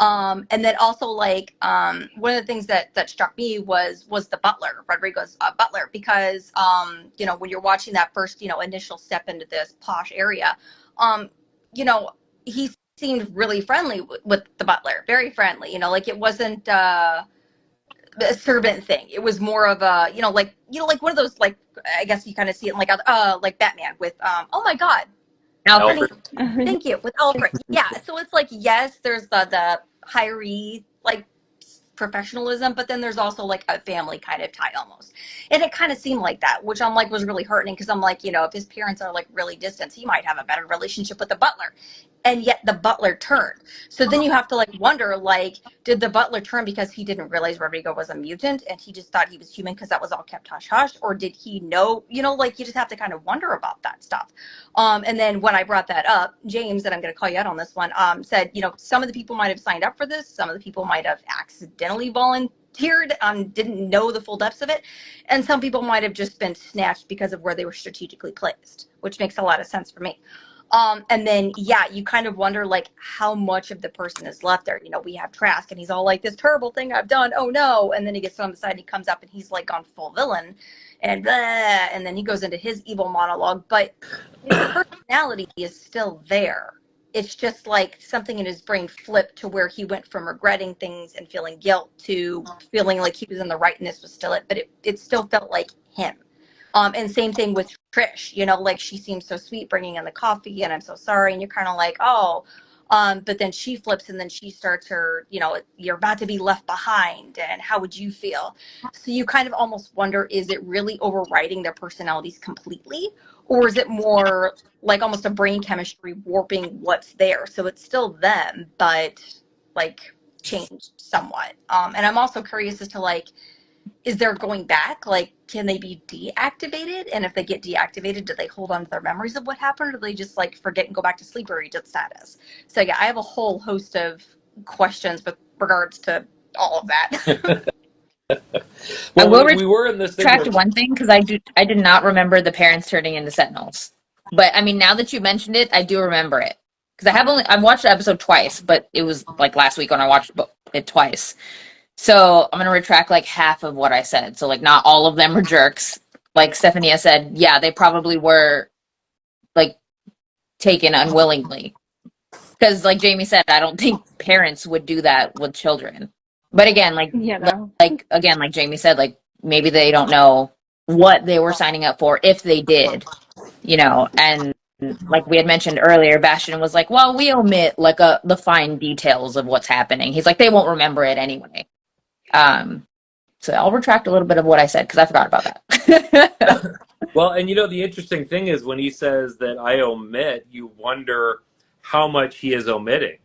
And then also like one of the things that struck me was the butler, Rodrigo's butler, because when you're watching that first initial step into this posh area, you know he seemed really friendly with the butler, very friendly. Like it wasn't a servant thing. It was more of a like one of those, like I guess you kind of see it in like Batman with oh my god, Alfred. thank you, with Alfred. Yeah, so it's like, yes, there's the hiree like professionalism, but then there's also like a family kind of tie almost, and it kind of seemed like that, which I'm like was really heartening, because I'm like, if his parents are like really distant, he might have a better relationship with the butler, and yet the butler turned. So then you have to like wonder, like, did the butler turn because he didn't realize Rodrigo was a mutant and he just thought he was human because that was all kept hush hush, or did he know? Like you just have to kind of wonder about that stuff. And then when I brought that up, James, and I'm going to call you out on this one, said, some of the people might have signed up for this, some of the people might have accidentally volunteered, didn't know the full depths of it, and some people might have just been snatched because of where they were strategically placed, which makes a lot of sense for me. And then, yeah, you kind of wonder, like, how much of the person is left there. We have Trask, and he's all like, this terrible thing I've done, oh no. And then he gets on the side, and he comes up, and he's like on full villain, and blah, and then he goes into his evil monologue. But his personality is still there. It's just like something in his brain flipped to where he went from regretting things and feeling guilt to feeling like he was in the right, and this was still it. But it still felt like him. And same thing with Trish, like she seems so sweet bringing in the coffee and I'm so sorry. And you're kind of like, oh, but then she flips and then she starts her, you're about to be left behind. And how would you feel? So you kind of almost wonder, is it really overriding their personalities completely? Or is it more like almost a brain chemistry warping what's there? So it's still them, but like changed somewhat. And I'm also curious as to like, is there going back? Like, can they be deactivated? And if they get deactivated, do they hold on to their memories of what happened? Or do they just like forget and go back to sleep or reset status? So yeah, I have a whole host of questions with regards to all of that. I Well, will we were in this thing retract where, one thing because I did not remember the parents turning into Sentinels. But I mean, now that you mentioned it, I do remember it because I've watched the episode twice, but it was like last week when I watched it twice. So I'm gonna retract like half of what I said. So like not all of them are jerks. Like Stefania said, yeah, they probably were like taken unwillingly. Because like Jamie said, I don't think parents would do that with children. But again, Yeah, no. like Jamie said, like maybe they don't know what they were signing up for if they did, and like we had mentioned earlier, Bastion was like, well, we omit like the fine details of what's happening. He's like, they won't remember it anyway. So I'll retract a little bit of what I said because I forgot about that. well, and the interesting thing is when he says that I omit, you wonder how much he is omitting.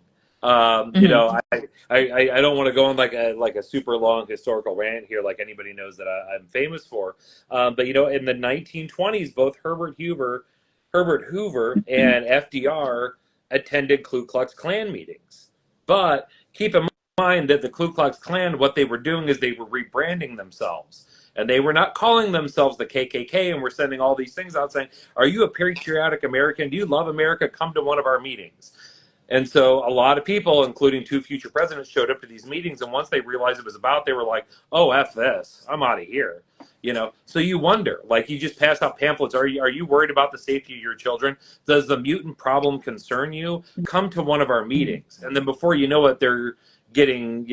Mhm. I don't want to go on like a super long historical rant here, like anybody knows that I'm famous for. But in the 1920s, both Herbert Hoover, and FDR attended Ku Klux Klan meetings. But keep in mind that the Ku Klux Klan, what they were doing is they were rebranding themselves. And they were not calling themselves the KKK and were sending all these things out saying, are you a patriotic American? Do you love America? Come to one of our meetings. And so a lot of people, including two future presidents, showed up to these meetings. And once they realized it was about, they were like, oh, F this. I'm out of here. So you wonder, like you just passed out pamphlets. Are you worried about the safety of your children? Does the mutant problem concern you? Come to one of our meetings. And then before you know it, they're getting,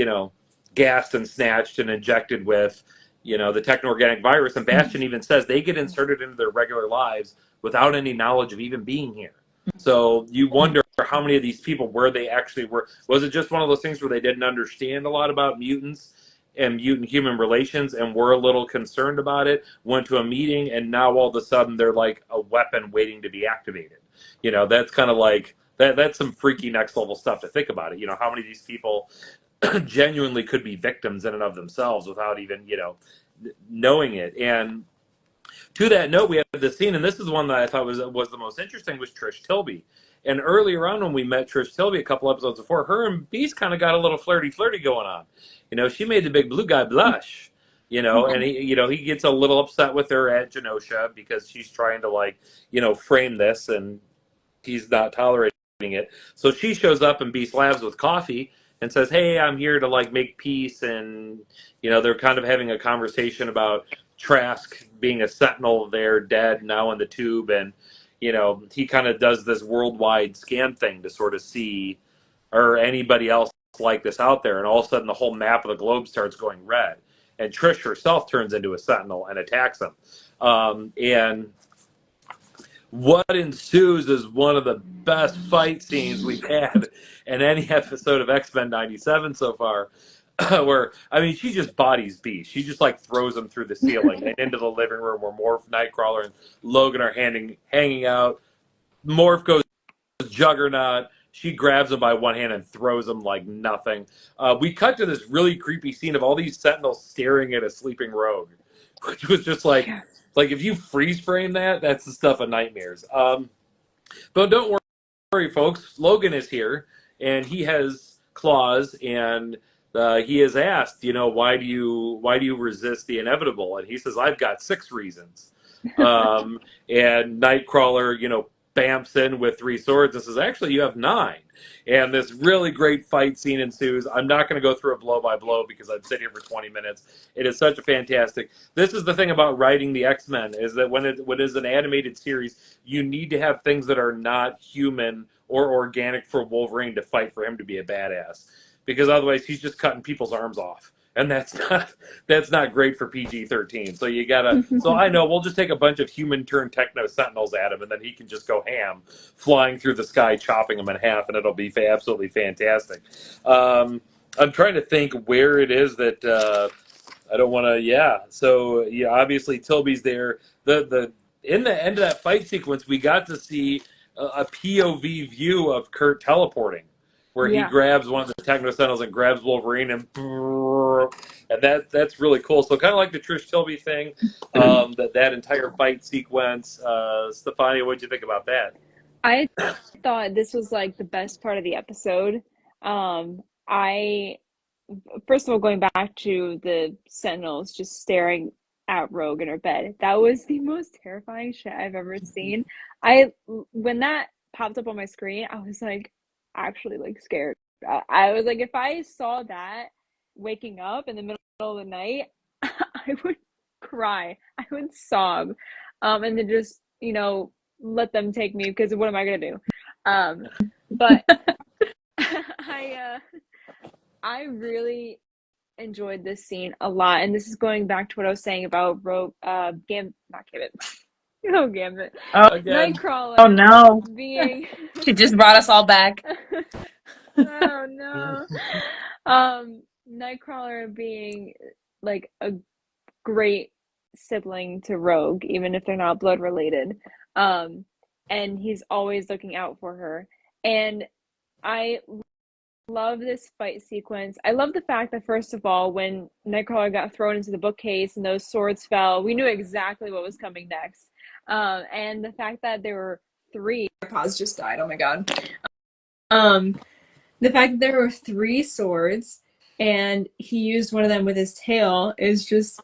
gassed and snatched and injected with, the techno-organic virus. And Bastion even says they get inserted into their regular lives without any knowledge of even being here. So you wonder how many of these people, where they actually were. Was it just one of those things where they didn't understand a lot about mutants and mutant human relations, and we're a little concerned about it. Went to a meeting, and now all of a sudden they're like a weapon waiting to be activated. That's kind of like that. That's some freaky next level stuff to think about it. How many of these people genuinely could be victims in and of themselves without even knowing it. And to that note, we have the scene, and this is one that I thought was the most interesting, was Trish Tilby. And earlier on when we met Trish Tilby a couple episodes before, her and Beast kind of got a little flirty going on. She made the big blue guy blush. And he gets a little upset with her at Genosha because she's trying to frame this, and he's not tolerating it. So she shows up in Beast Labs with coffee and says, "Hey, I'm here to make peace." And they're kind of having a conversation about Trask being a sentinel there, dead, now in the tube, and he kind of does this worldwide scan thing to sort of see, or anybody else like this out there, and all of a sudden the whole map of the globe starts going red, and Trish herself turns into a sentinel and attacks him. And what ensues is one of the best fight scenes we've had in any episode of X-Men 97 so far. Where, she just bodies Beast. She just throws him through the ceiling and into the living room where Morph, Nightcrawler, and Logan are hanging out. Morph goes Juggernaut. She grabs him by one hand and throws him like nothing. We cut to this really creepy scene of all these Sentinels staring at a sleeping Rogue, which was just like if you freeze frame that, that's the stuff of nightmares. But don't worry, folks. Logan is here, and he has claws, and he is asked, why do you resist the inevitable? And he says, I've got 6 reasons. And Nightcrawler, bamps in with 3 swords and says, actually, you have 9. And this really great fight scene ensues. I'm not going to go through it blow by blow because I'd sit here for 20 minutes. It is such a fantastic. This is the thing about writing the X-Men, is that when it is an animated series, you need to have things that are not human or organic for Wolverine to fight for him to be a badass. Because otherwise he's just cutting people's arms off. And that's not great for PG-13. So you gotta. So I know we'll just take a bunch of human-turned techno sentinels at him, and then he can just go ham, flying through the sky, chopping them in half, and it'll be absolutely fantastic. I'm trying to think where it is that I don't want to. Yeah. So obviously Tilby's there. The in the end of that fight sequence, we got to see a POV view of Kurt teleporting, where he grabs one of the Techno Sentinels and grabs Wolverine, and that's really cool. So kind of like the Trish Tilby thing, that entire fight sequence. Stefania, what'd you think about that? I thought this was the best part of the episode. I first of all, going back to the Sentinels just staring at Rogue in her bed, that was the most terrifying shit I've ever seen. When that popped up on my screen, I was actually scared. I was if I saw that waking up in the middle of the night, I would cry. I would sob. And then just, let them take me, because what am I gonna do? But I really enjoyed this scene a lot, and this is going back to what I was saying about Rogue, not Gambit. Oh, Gambit. Nightcrawler. Oh no. Being She just brought us all back. Oh no. Nightcrawler being a great sibling to Rogue, even if they're not blood related. And he's always looking out for her. And I love this fight sequence. I love the fact that, first of all, when Nightcrawler got thrown into the bookcase and those swords fell, we knew exactly what was coming next. And the fact that there were 3. Pause just died. Oh my god. The fact that there were 3 swords and he used one of them with his tail is just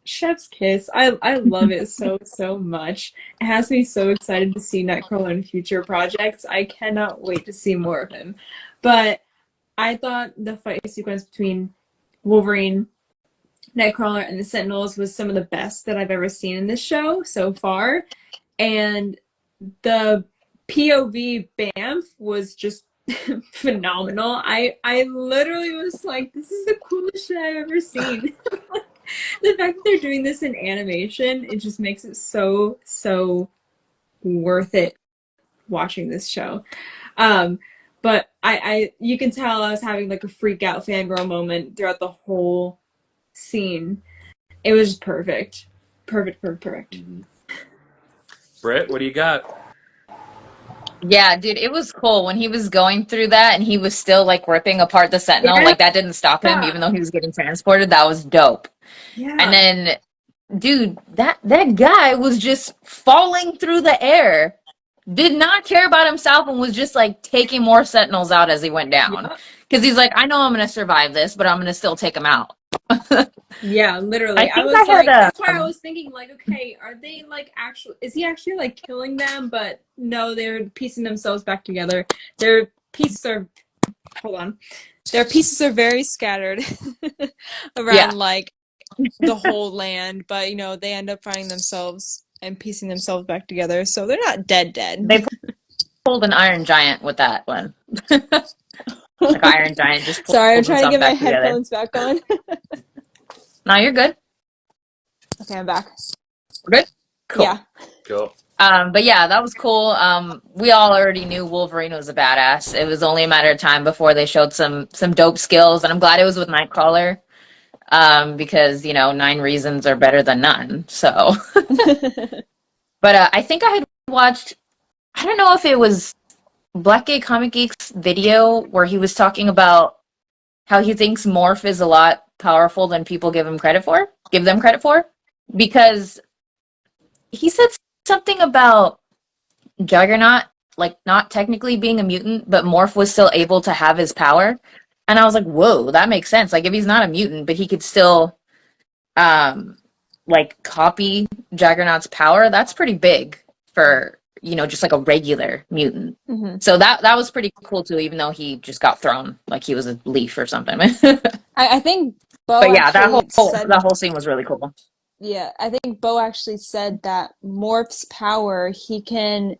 chef's kiss. I love it so much. It has me so excited to see Nightcrawler in future projects. I cannot wait to see more of him. But I thought the fight sequence between Wolverine, Nightcrawler, and the Sentinels was some of the best that I've ever seen in this show so far. And the POV Bamf was just phenomenal. I literally was this is the coolest shit I've ever seen. The fact that they're doing this in animation, it just makes it so worth it watching this show. But you can tell I was having a freak out fangirl moment throughout the whole scene. It was just perfect. Perfect. Britt, what do you got? Yeah, dude, it was cool when he was going through that and he was still like ripping apart the Sentinel. Yeah. Like that didn't stop him, even though he was getting transported. That was dope. And Yeah. then, dude, that guy was just falling through the air. Did not care about himself and was just like taking more Sentinels out as he went down. Yeah. Because he's like, I know I'm gonna survive this, but I'm gonna still take him out. Yeah, I literally. I think was I had like, that's why I was thinking, like, okay, are they like actually, is he actually like killing them? But no, they're piecing themselves back together. Their pieces are, hold on, their pieces are very scattered yeah. around like the whole land, but you know, they end up finding themselves and piecing themselves back together. So they're not dead. They pulled an Iron Giant with that one. Like Iron Giant just Sorry, I'm pulled trying to himself get my back together. headphones back on. No, you're good. Okay, I'm back. Good. Cool. Yeah. Cool. But yeah, that was cool. We all already knew Wolverine was a badass. It was only a matter of time before they showed some dope skills, and I'm glad it was with Nightcrawler. Because you know, 9 reasons are better than none. So, but I think I had watched. I don't know if it was Blackgate Comic Geek's video where he was talking about how he thinks Morph is a lot powerful than people give them credit for, because he said something about Juggernaut, like not technically being a mutant, but Morph was still able to have his power. And I was like, whoa, that makes sense. Like if he's not a mutant, but he could still like copy Juggernaut's power, that's pretty big for, you know, just like a regular mutant. Mm-hmm. So that was pretty cool too, even though he just got thrown like he was a leaf or something. I think Bo But yeah, said that whole scene was really cool. yeah, I think Bo actually said that Morph's power, he can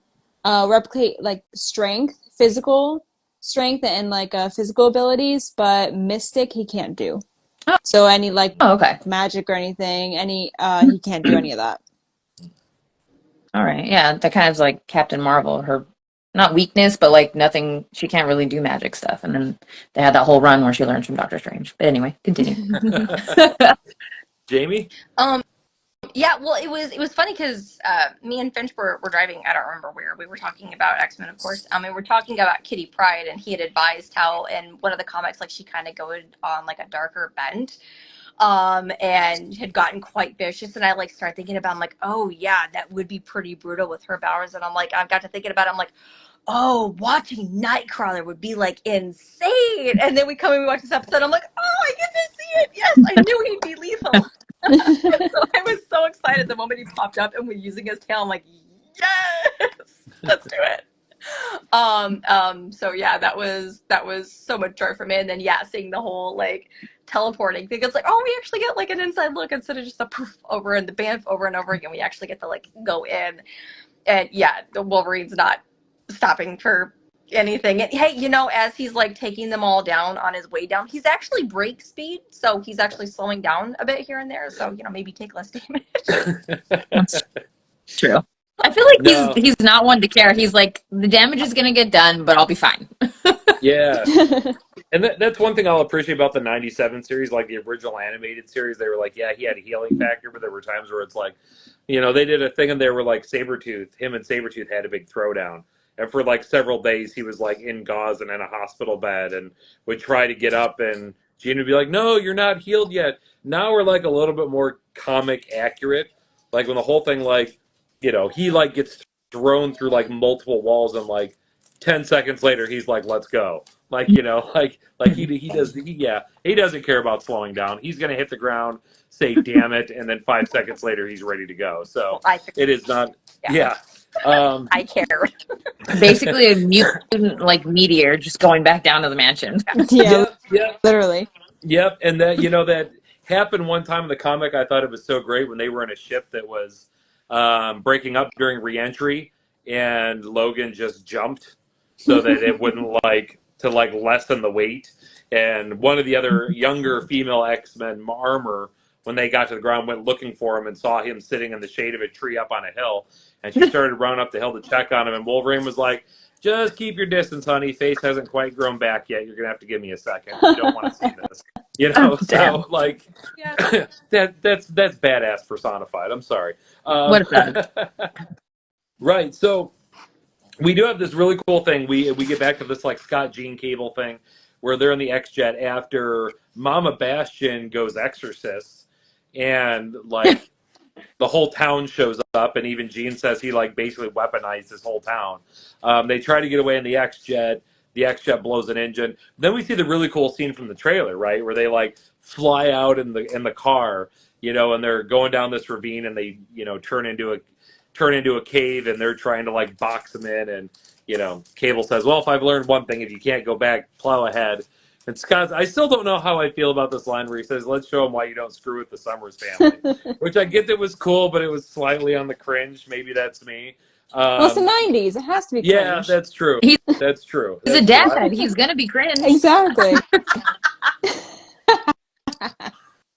replicate like strength, physical strength and like physical abilities, but mystic he can't do. Oh, So any like okay. magic or anything, he can't do any of that. All right. Yeah, that kind of like Captain Marvel, her not weakness, but like nothing, she can't really do magic stuff. And then they had that whole run where she learns from Doctor Strange. But anyway, continue. Jamie? Yeah, well, it was funny because me and Finch were driving. I don't remember where we were talking about X-Men, of course. And we're talking about Kitty Pryde, and he had advised how in one of the comics, like she kind of goes on like a darker bent, and had gotten quite vicious. And I like started thinking about, I'm like, oh yeah, that would be pretty brutal with her powers. And I'm like, I've got to thinking about it. I'm like, oh, watching Nightcrawler would be like insane. And then we come and we watch this episode. I'm like, oh, I get to see it. Yes, I knew he'd be lethal. So I was so excited the moment he popped up and was using his tail. I'm like, yes, let's do it. So yeah, that was so much joy for me. And then yeah, seeing the whole like teleporting thing, it's like, oh, we actually get like an inside look instead of just a poof over and the band over and over again. We actually get to like go in, and yeah, the Wolverine's not stopping for anything. And hey, you know, as he's like taking them all down on his way down, he's actually break speed, so he's actually slowing down a bit here and there. So you know, maybe take less damage. That's true. I feel like No. he's not one to care. He's like, the damage is gonna get done, but I'll be fine. Yeah. And that's one thing I'll appreciate about the 97 series, like the original animated series. They were like, yeah, he had a healing factor, but there were times where it's like, you know, they did a thing and they were like him and Sabretooth had a big throwdown. And for like several days, he was like in gauze and in a hospital bed and would try to get up. And Gene would be like, no, you're not healed yet. Now we're like a little bit more comic accurate. Like when the whole thing, like, you know, he like gets thrown through like multiple walls and like 10 seconds later, he's like, let's go. Like, you know, like he doesn't care about slowing down. He's going to hit the ground, say, damn it. And then 5 seconds later, he's ready to go. So it is not, yeah. I care. Basically a mutant like meteor just going back down to the mansion. Yeah, Yep. literally. Yep. And that, you know, that happened one time in the comic. I thought it was so great when they were in a ship that was breaking up during reentry and Logan just jumped so that it wouldn't like to like lessen the weight. And one of the other younger female X-Men, Armor, when they got to the ground, went looking for him and saw him sitting in the shade of a tree up on a hill. And she started running up the hill to check on him. And Wolverine was like, just keep your distance, honey. Face hasn't quite grown back yet. You're going to have to give me a second. You don't want to see this. You know, so like, Yeah. that's badass personified. I'm sorry. What is that? Right. So we do have this really cool thing. We get back to this like Scott Jean Cable thing where they're in the X-Jet after Mama Bastion goes exorcist, and like the whole town shows up, and even Jean says he like basically weaponized this whole town. They try to get away in the X-Jet. The X-Jet blows an engine. Then we see the really cool scene from the trailer, right, where they like fly out in the car, you know, and they're going down this ravine, and they, you know, turn into a cave, and they're trying to like box them in. And you know, Cable says, well, if I've learned one thing, if you can't go back, plow ahead. And Scott, I still don't know how I feel about this line where he says, let's show them why you don't screw with the Summers family, which I get that was cool, but it was slightly on the cringe. Maybe that's me. Well, it's the 90s. It has to be cringe. Yeah, that's true. That's true. He's a dad. He's gonna be cringe. Exactly.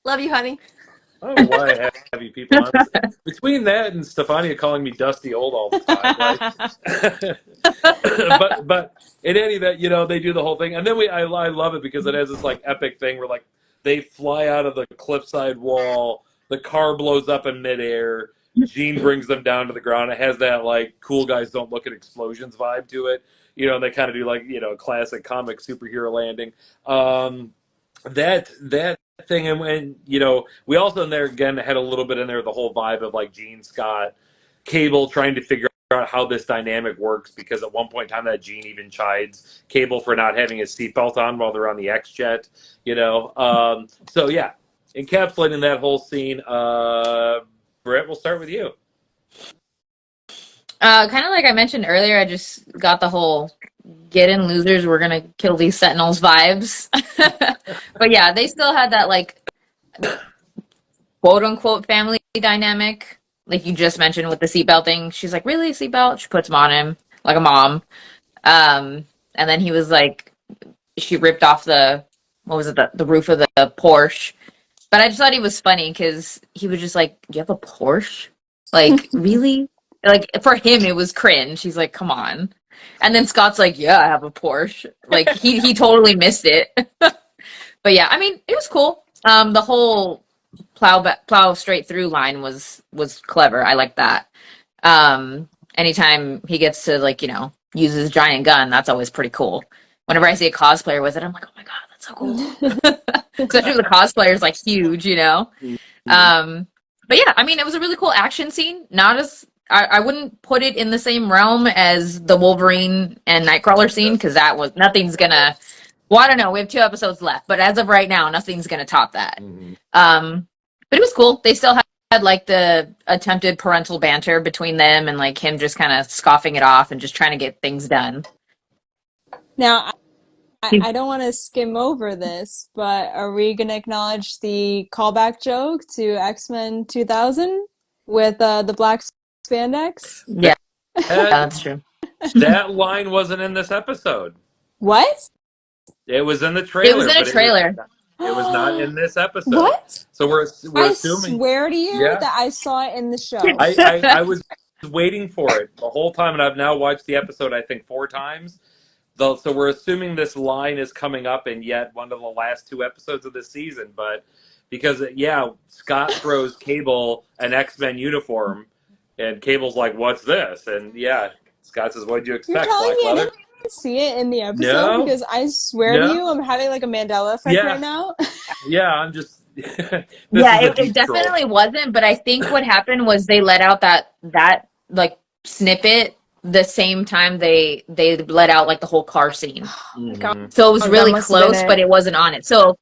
Love you, honey. I don't know why I have you people on. Between that and Stefania calling me Dusty Old all the time, right? but in any event, you know, they do the whole thing, and then I love it because it has this like epic thing where like they fly out of the cliffside wall, the car blows up in midair, Jean brings them down to the ground. It has that like cool guys don't look at explosions vibe to it, you know. And they kind of do like, you know, classic comic superhero landing. That thing, and you know, we also in there again had a little bit in there the whole vibe of like Jean, Scott, Cable trying to figure out how this dynamic works, because at one point in time that Jean even chides Cable for not having his seatbelt on while they're on the X-Jet, you know. So yeah, encapsulating that whole scene. Britt, we'll start with you. Kind of like I mentioned earlier, I just got the whole get in, losers, we're gonna kill these Sentinels vibes. But yeah, they still had that like quote unquote family dynamic, like you just mentioned with the seatbelt thing. She's like, really, seatbelt? She puts him on him like a mom. And then he was like, she ripped off the roof of the Porsche. But I just thought he was funny because he was just like, you have a Porsche? Like, really? Like, for him, it was cringe. He's like, come on. And then Scott's like, yeah, I have a Porsche. Like, he totally missed it. But yeah, I mean, it was cool. The whole plow straight through line was clever. I like that. Anytime he gets to, like, you know, use his giant gun, that's always pretty cool. Whenever I see a cosplayer with it, I'm like, oh my God, that's so cool. Especially the cosplayer is like huge, you know? But yeah, I mean, it was a really cool action scene. Not as, I wouldn't put it in the same realm as the Wolverine and Nightcrawler scene, because nothing's gonna, well, I don't know, we have 2 episodes left, but as of right now, nothing's gonna top that. But it was cool. They still had like the attempted parental banter between them, and like him just kind of scoffing it off and just trying to get things done. Now, I don't want to skim over this, but are we going to acknowledge the callback joke to X-Men 2000 with the black spandex? Yeah, that's true. That line wasn't in this episode. What? It was in the trailer. It was in a trailer. It was not in this episode. What? So we're assuming. I swear to you that I saw it in the show. I was waiting for it the whole time, and I've now watched the episode, I think, 4 times. So we're assuming this line is coming up in yet one of the last 2 episodes of this season. But because, yeah, Scott throws Cable an X-Men uniform, and Cable's like, what's this? And, yeah, Scott says, what'd you expect, You're telling Black me Leather? I didn't see it in the episode? No. Because I swear to you, I'm having like a Mandela effect right now. Yeah, I'm just... Yeah, it definitely wasn't, but I think what happened was they let out that like snippet the same time they let out like the whole car scene. So it was really close, but it wasn't on it. So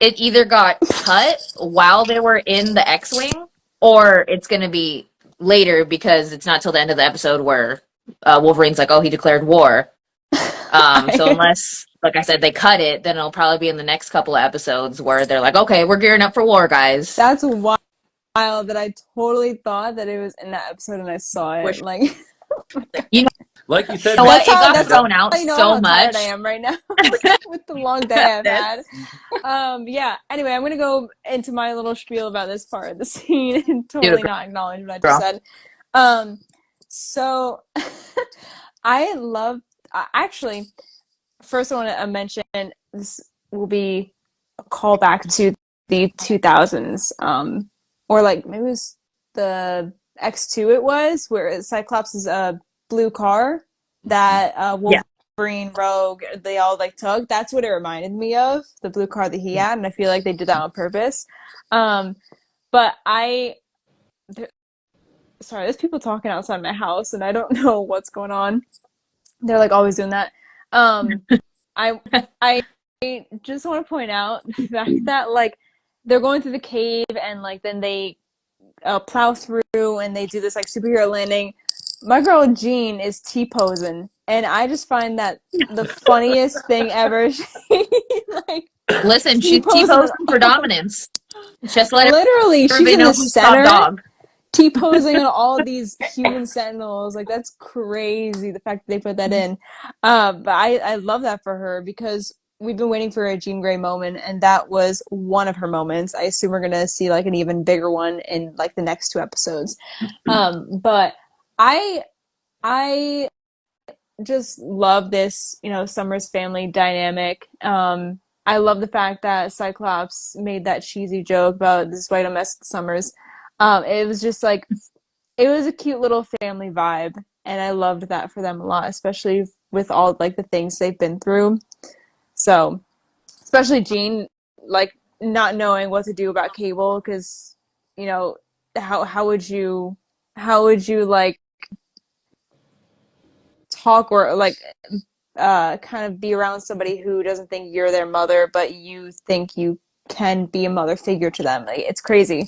it either got cut while they were in the X-Wing, or it's going to be later, because it's not till the end of the episode where Wolverine's like, oh, he declared war. So unless, like I said, they cut it, then it'll probably be in the next couple of episodes where they're like, okay, we're gearing up for war, guys. That's wild that I totally thought that it was in that episode and I saw it. Like, you know, Like you said, You know what? That's It how. got That's thrown out how you know so how tired I much. am right now with the long day I've had. Yeah. Anyway, I'm gonna go into my little spiel about this part of the scene and Do totally it, not acknowledge what I just girl. said. So I love. Actually, first I want to mention this will be a callback to the 2000s, or like maybe it was the X2. It was where Cyclops' blue car that Yeah. Wolverine, Rogue, they all like took. That's what it reminded me of, the blue car that he had, and I feel like they did that on purpose. But sorry, there's people talking outside my house, and I don't know what's going on. They're like always doing that. I I just want to point out the fact that like they're going through the cave and like then they plow through and they do this like superhero landing. My girl Jean is T-posing, and I just find that the funniest thing ever. She like Listen, she's T-posing and T-posing for dominance. Just let literally she's everybody in know the who's top center. dog. T-posing on all these human sentinels. Like that's crazy, the fact that they put that in. But I love that for her because we've been waiting for a Jean Grey moment, and that was one of her moments. I assume we're gonna see like an even bigger one in like the next two episodes. But I I just love this, Summers family dynamic. I love the fact that Cyclops made that cheesy joke about this white don't mess with Summers. It was just like it was a cute little family vibe, and I loved that for them a lot, especially with all like the things they've been through. So, especially Jean, like not knowing what to do about Cable, because you know how would you like talk or like kind of be around somebody who doesn't think you're their mother, but you think you can be a mother figure to them. Like it's crazy.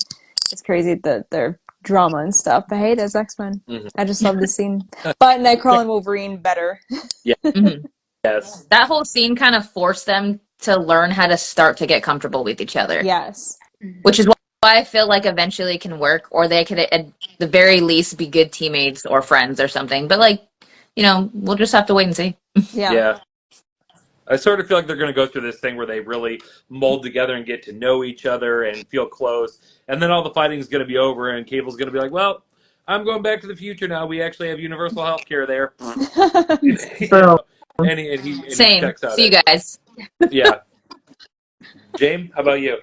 It's crazy that their drama and stuff. But hey, there's X-Men. Mhm. I just love this scene. But Nightcrawler and Wolverine better. Yeah. Mhm. Yes. That whole scene kind of forced them to learn how to start to get comfortable with each other, Yes. which is why I feel like eventually it can work, or they could at the very least be good teammates or friends or something. But like, we'll just have to wait and see. Yeah. Yeah. I sort of feel like they're going to go through this thing where they really mold together and get to know each other and feel close. And then all the fighting is going to be over, and Cable's going to be like, well, I'm going back to the future now. We actually have universal health care there. you Boom. know, and he Same. checks out See you anyway. guys. Yeah. James, how about you?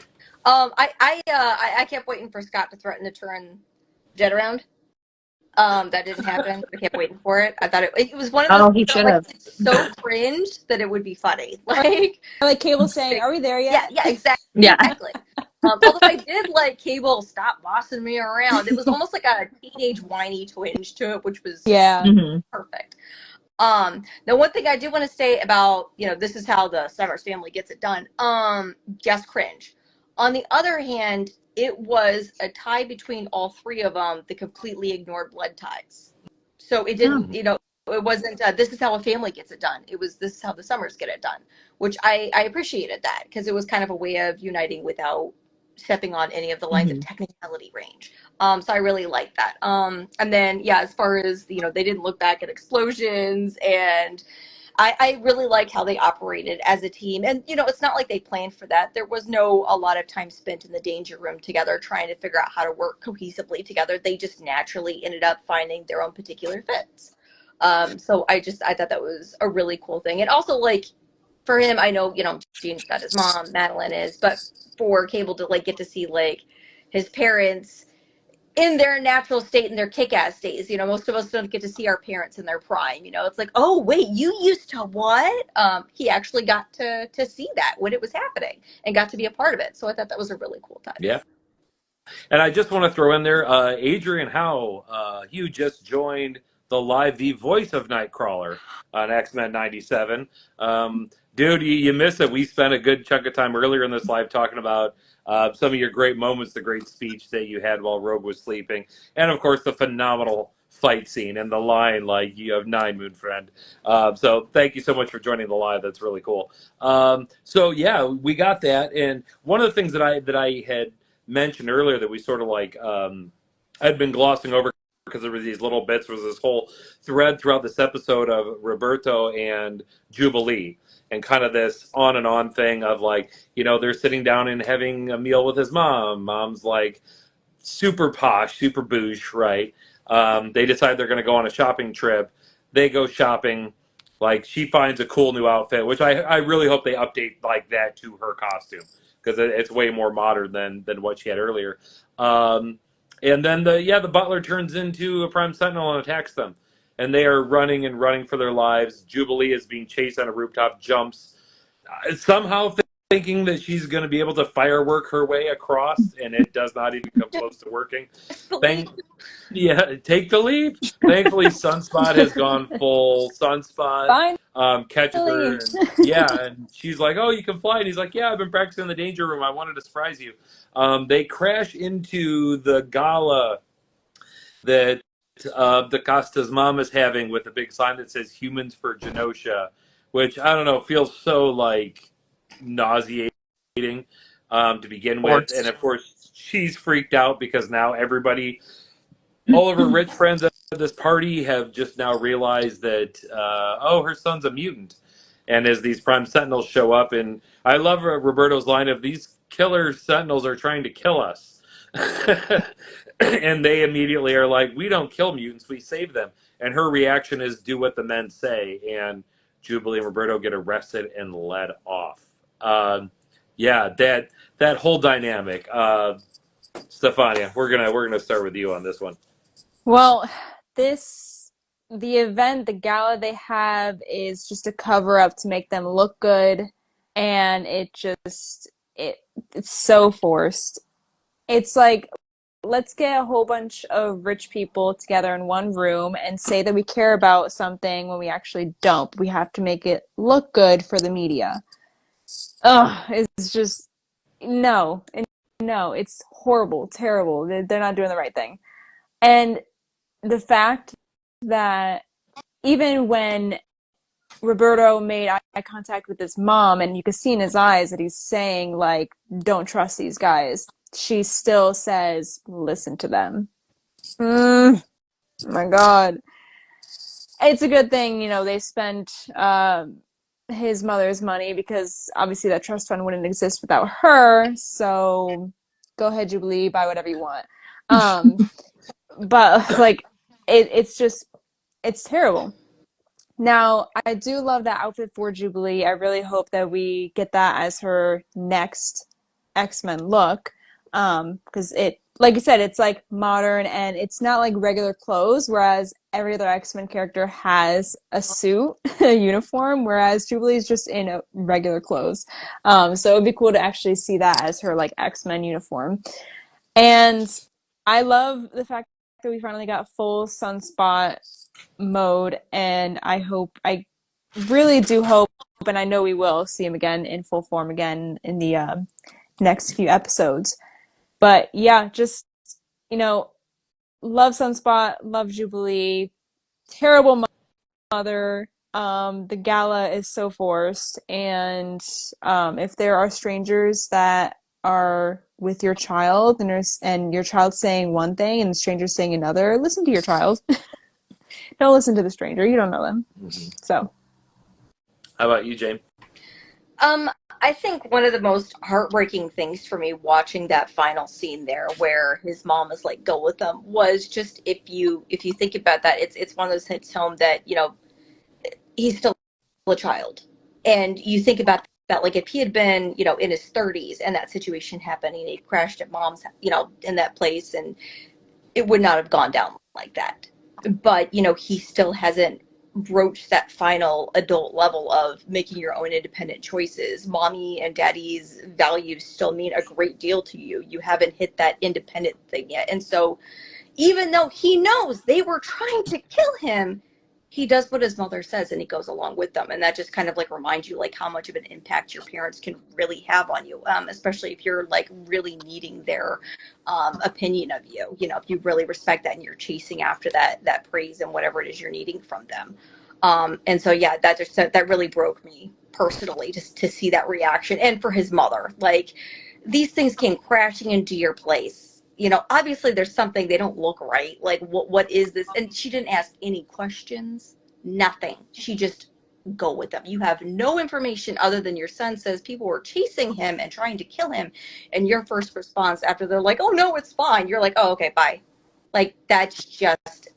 I kept waiting for Scott to threaten to turn Jet around. That didn't happen. I kept waiting for it. I thought it was one of those Oh, he that felt should like have. so cringe that it would be funny. Like, Like Cable saying, "Are we there yeah, yet?" yeah, exactly, Yeah. exactly. Although I did like Cable stop bossing me around. It was almost like a teenage whiny twinge to it, which was Yeah. Hmm. perfect. Now one thing I do want to say about, this is how the Summers family gets it done. Just cringe. On the other hand, it was a tie between all three of them that completely ignored blood ties. So it didn't, it wasn't, this is how a family gets it done. It was, this is how the Summers get it done, which I appreciated that because it was kind of a way of uniting without stepping on any of the lines of technicality range. So I really like that. And then, yeah, as far as, they didn't look back at explosions, and I really like how they operated as a team. And, it's not like they planned for that. There was a lot of time spent in the danger room together trying to figure out how to work cohesively together. They just naturally ended up finding their own particular fits. So I thought that was a really cool thing. And also, like, for him, I know, Gene's got his mom, Madeline is, but for Cable to, like, get to see, like, his parents in their natural state, in their kick-ass days. Most of us don't get to see our parents in their prime. It's like, oh wait, you used to what? He actually got to see that when it was happening and got to be a part of it. So I thought that was a really cool touch. Yeah. And I just want to throw in there, Adrian Howe, you just joined the voice of Nightcrawler on X-Men 97. Dude, you missed it. We spent a good chunk of time earlier in this live talking about some of your great moments, the great speech that you had while Rogue was sleeping, and of course the phenomenal fight scene and the line like "You have 9, Moon Friend." So thank you so much for joining the live. That's really cool. So yeah, we got that, and one of the things that I had mentioned earlier that we sort of like I'd been glossing over because there were these little bits. There was this whole thread throughout this episode of Roberto and Jubilee, and kind of this on and on thing of like, they're sitting down and having a meal with his mom. Mom's like super posh, super bouge, right? They decide they're going to go on a shopping trip. They go shopping. Like, she finds a cool new outfit, which I really hope they update like that to her costume, because it's way more modern than what she had earlier. And then the butler turns into a Prime Sentinel and attacks them, and they are running and running for their lives. Jubilee is being chased on a rooftop, jumps, somehow thinking that she's going to be able to firework her way across, and it does not even come close to working. Take the leap. Thankfully, Sunspot has gone full Sunspot. Catches her, and she's like, "Oh, you can fly," and he's like, "Yeah, I've been practicing in the danger room. I wanted to surprise you." They crash into the gala that the Costa's mom is having, with a big sign that says "Humans for Genosha," which, I don't know, feels so like nauseating to begin with. And of course, she's freaked out because now all of her rich friends at this party have just now realized that, her son's a mutant. And as these Prime Sentinels show up, and I love Roberto's line of, "These killer Sentinels are trying to kill us." And they immediately are like, "We don't kill mutants, we save them." And her reaction is, "Do what the men say." And Jubilee and Roberto get arrested and led off. That whole dynamic. Stefania, we're gonna start with you on this one. Well, the event, the gala they have is just a cover up to make them look good, and it's so forced. It's like, let's get a whole bunch of rich people together in one room and say that we care about something when we actually don't. We have to make it look good for the media. Ugh, it's just no, no, it's horrible, terrible. They're not doing the right thing. And the fact that even when Roberto made eye contact with his mom, and you could see in his eyes that he's saying, like, don't trust these guys, she still says, listen to them. My God. It's a good thing, they spent his mother's money, because obviously that trust fund wouldn't exist without her. So go ahead, Jubilee, buy whatever you want. But like, it's terrible. Now, I do love that outfit for Jubilee. I really hope that we get that as her next X-Men look. Because like you said, it's like modern, and it's not like regular clothes, whereas every other X-Men character has a suit, a uniform, whereas Jubilee is just in regular clothes. So it'd be cool to actually see that as her like X-Men uniform. And I love the fact that we finally got full Sunspot mode, and I really do hope, and I know we will see him again in full form again in the next few episodes. But yeah, just, love Sunspot, love Jubilee, terrible mother. The gala is so forced, and if there are strangers that are with your child, and your child saying one thing and the stranger saying another, listen to your child. Don't listen to the stranger. You don't know them. Mm-hmm. So, how about you, Jane? I think one of the most heartbreaking things for me watching that final scene there, where his mom is like, "Go with them," was just, if you think about that, it's one of those hits home that he's still a child, and you think about that, like, if he had been in his 30s and that situation happened and he crashed at mom's in that place, and it would not have gone down like that. But he still hasn't broached that final adult level of making your own independent choices. Mommy and daddy's values still mean a great deal to you. You haven't hit that independent thing yet. And so even though he knows they were trying to kill him, he does what his mother says, and he goes along with them. And that just kind of like reminds you like how much of an impact your parents can really have on you, especially if you're like really needing their opinion of you. If you really respect that and you're chasing after that praise and whatever it is you're needing from them. And so yeah, that really broke me personally, just to see that reaction. And for his mother, like, these things came crashing into your place, you know, obviously there's something, they don't look right. Like, what is this? And she didn't ask any questions, nothing. She just go with them. You have no information other than your son says people were chasing him and trying to kill him. And your first response after they're like, oh no, it's fine. You're like, oh, okay, bye. Like, that's just,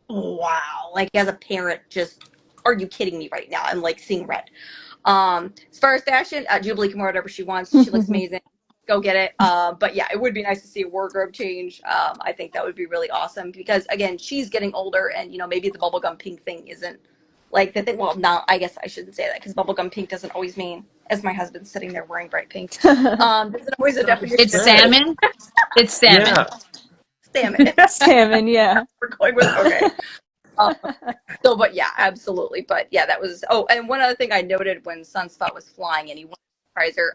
wow. Like, as a parent, just, are you kidding me right now? I'm like seeing red. As far as fashion, Jubilee can wear whatever she wants. She looks amazing. Go get it. But yeah, it would be nice to see a wardrobe change. I think that would be really awesome because, again, she's getting older, and, you know, maybe the bubblegum pink thing isn't like the thing. Well, now I guess I shouldn't say that because bubblegum pink doesn't always mean, as my husband's sitting there wearing bright pink, doesn't always a definition. It's salmon. It's salmon. Yeah. Salmon. Salmon, yeah. We're going with, okay. So, but yeah, absolutely. But yeah, that was, oh, and one other thing I noted when Sunspot was flying and he wanted to surprise her,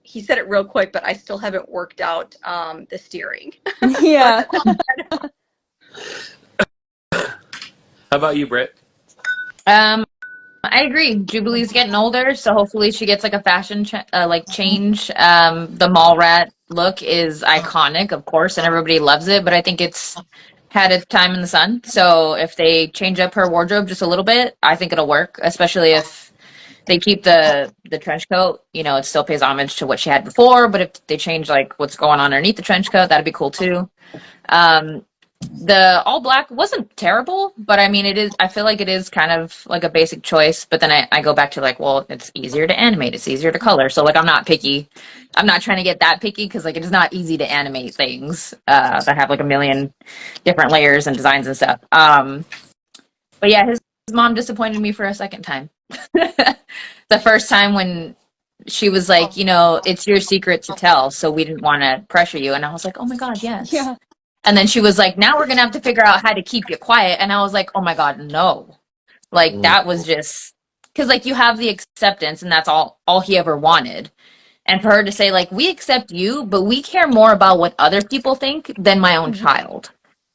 he said it real quick, but I still haven't worked out the steering. Yeah. How about you, Britt? I agree. Jubilee's getting older, so hopefully she gets like a fashion change. The mall rat look is iconic, of course, and everybody loves it, but I think it's had its time in the sun. So if they change up her wardrobe just a little bit, I think it'll work, especially if they keep the trench coat. You know, it still pays homage to what she had before, but if they change like what's going on underneath the trench coat, that'd be cool too. The all black wasn't terrible, but I mean, it is, I feel like it is kind of like a basic choice, but then I go back to like, well, it's easier to animate, it's easier to color. So like, I'm not picky. I'm not trying to get that picky because like, it is not easy to animate things that have like a million different layers and designs and stuff. But yeah, his mom disappointed me for a second time. The first time when she was like, you know, it's your secret to tell, so we didn't want to pressure you. And I was like, oh my God, yes. Yeah. And then she was like, now we're going to have to figure out how to keep you quiet. And I was like, oh my God, no. Like, that was just, because like you have the acceptance and that's all he ever wanted. And for her to say like, we accept you, but we care more about what other people think than my own child.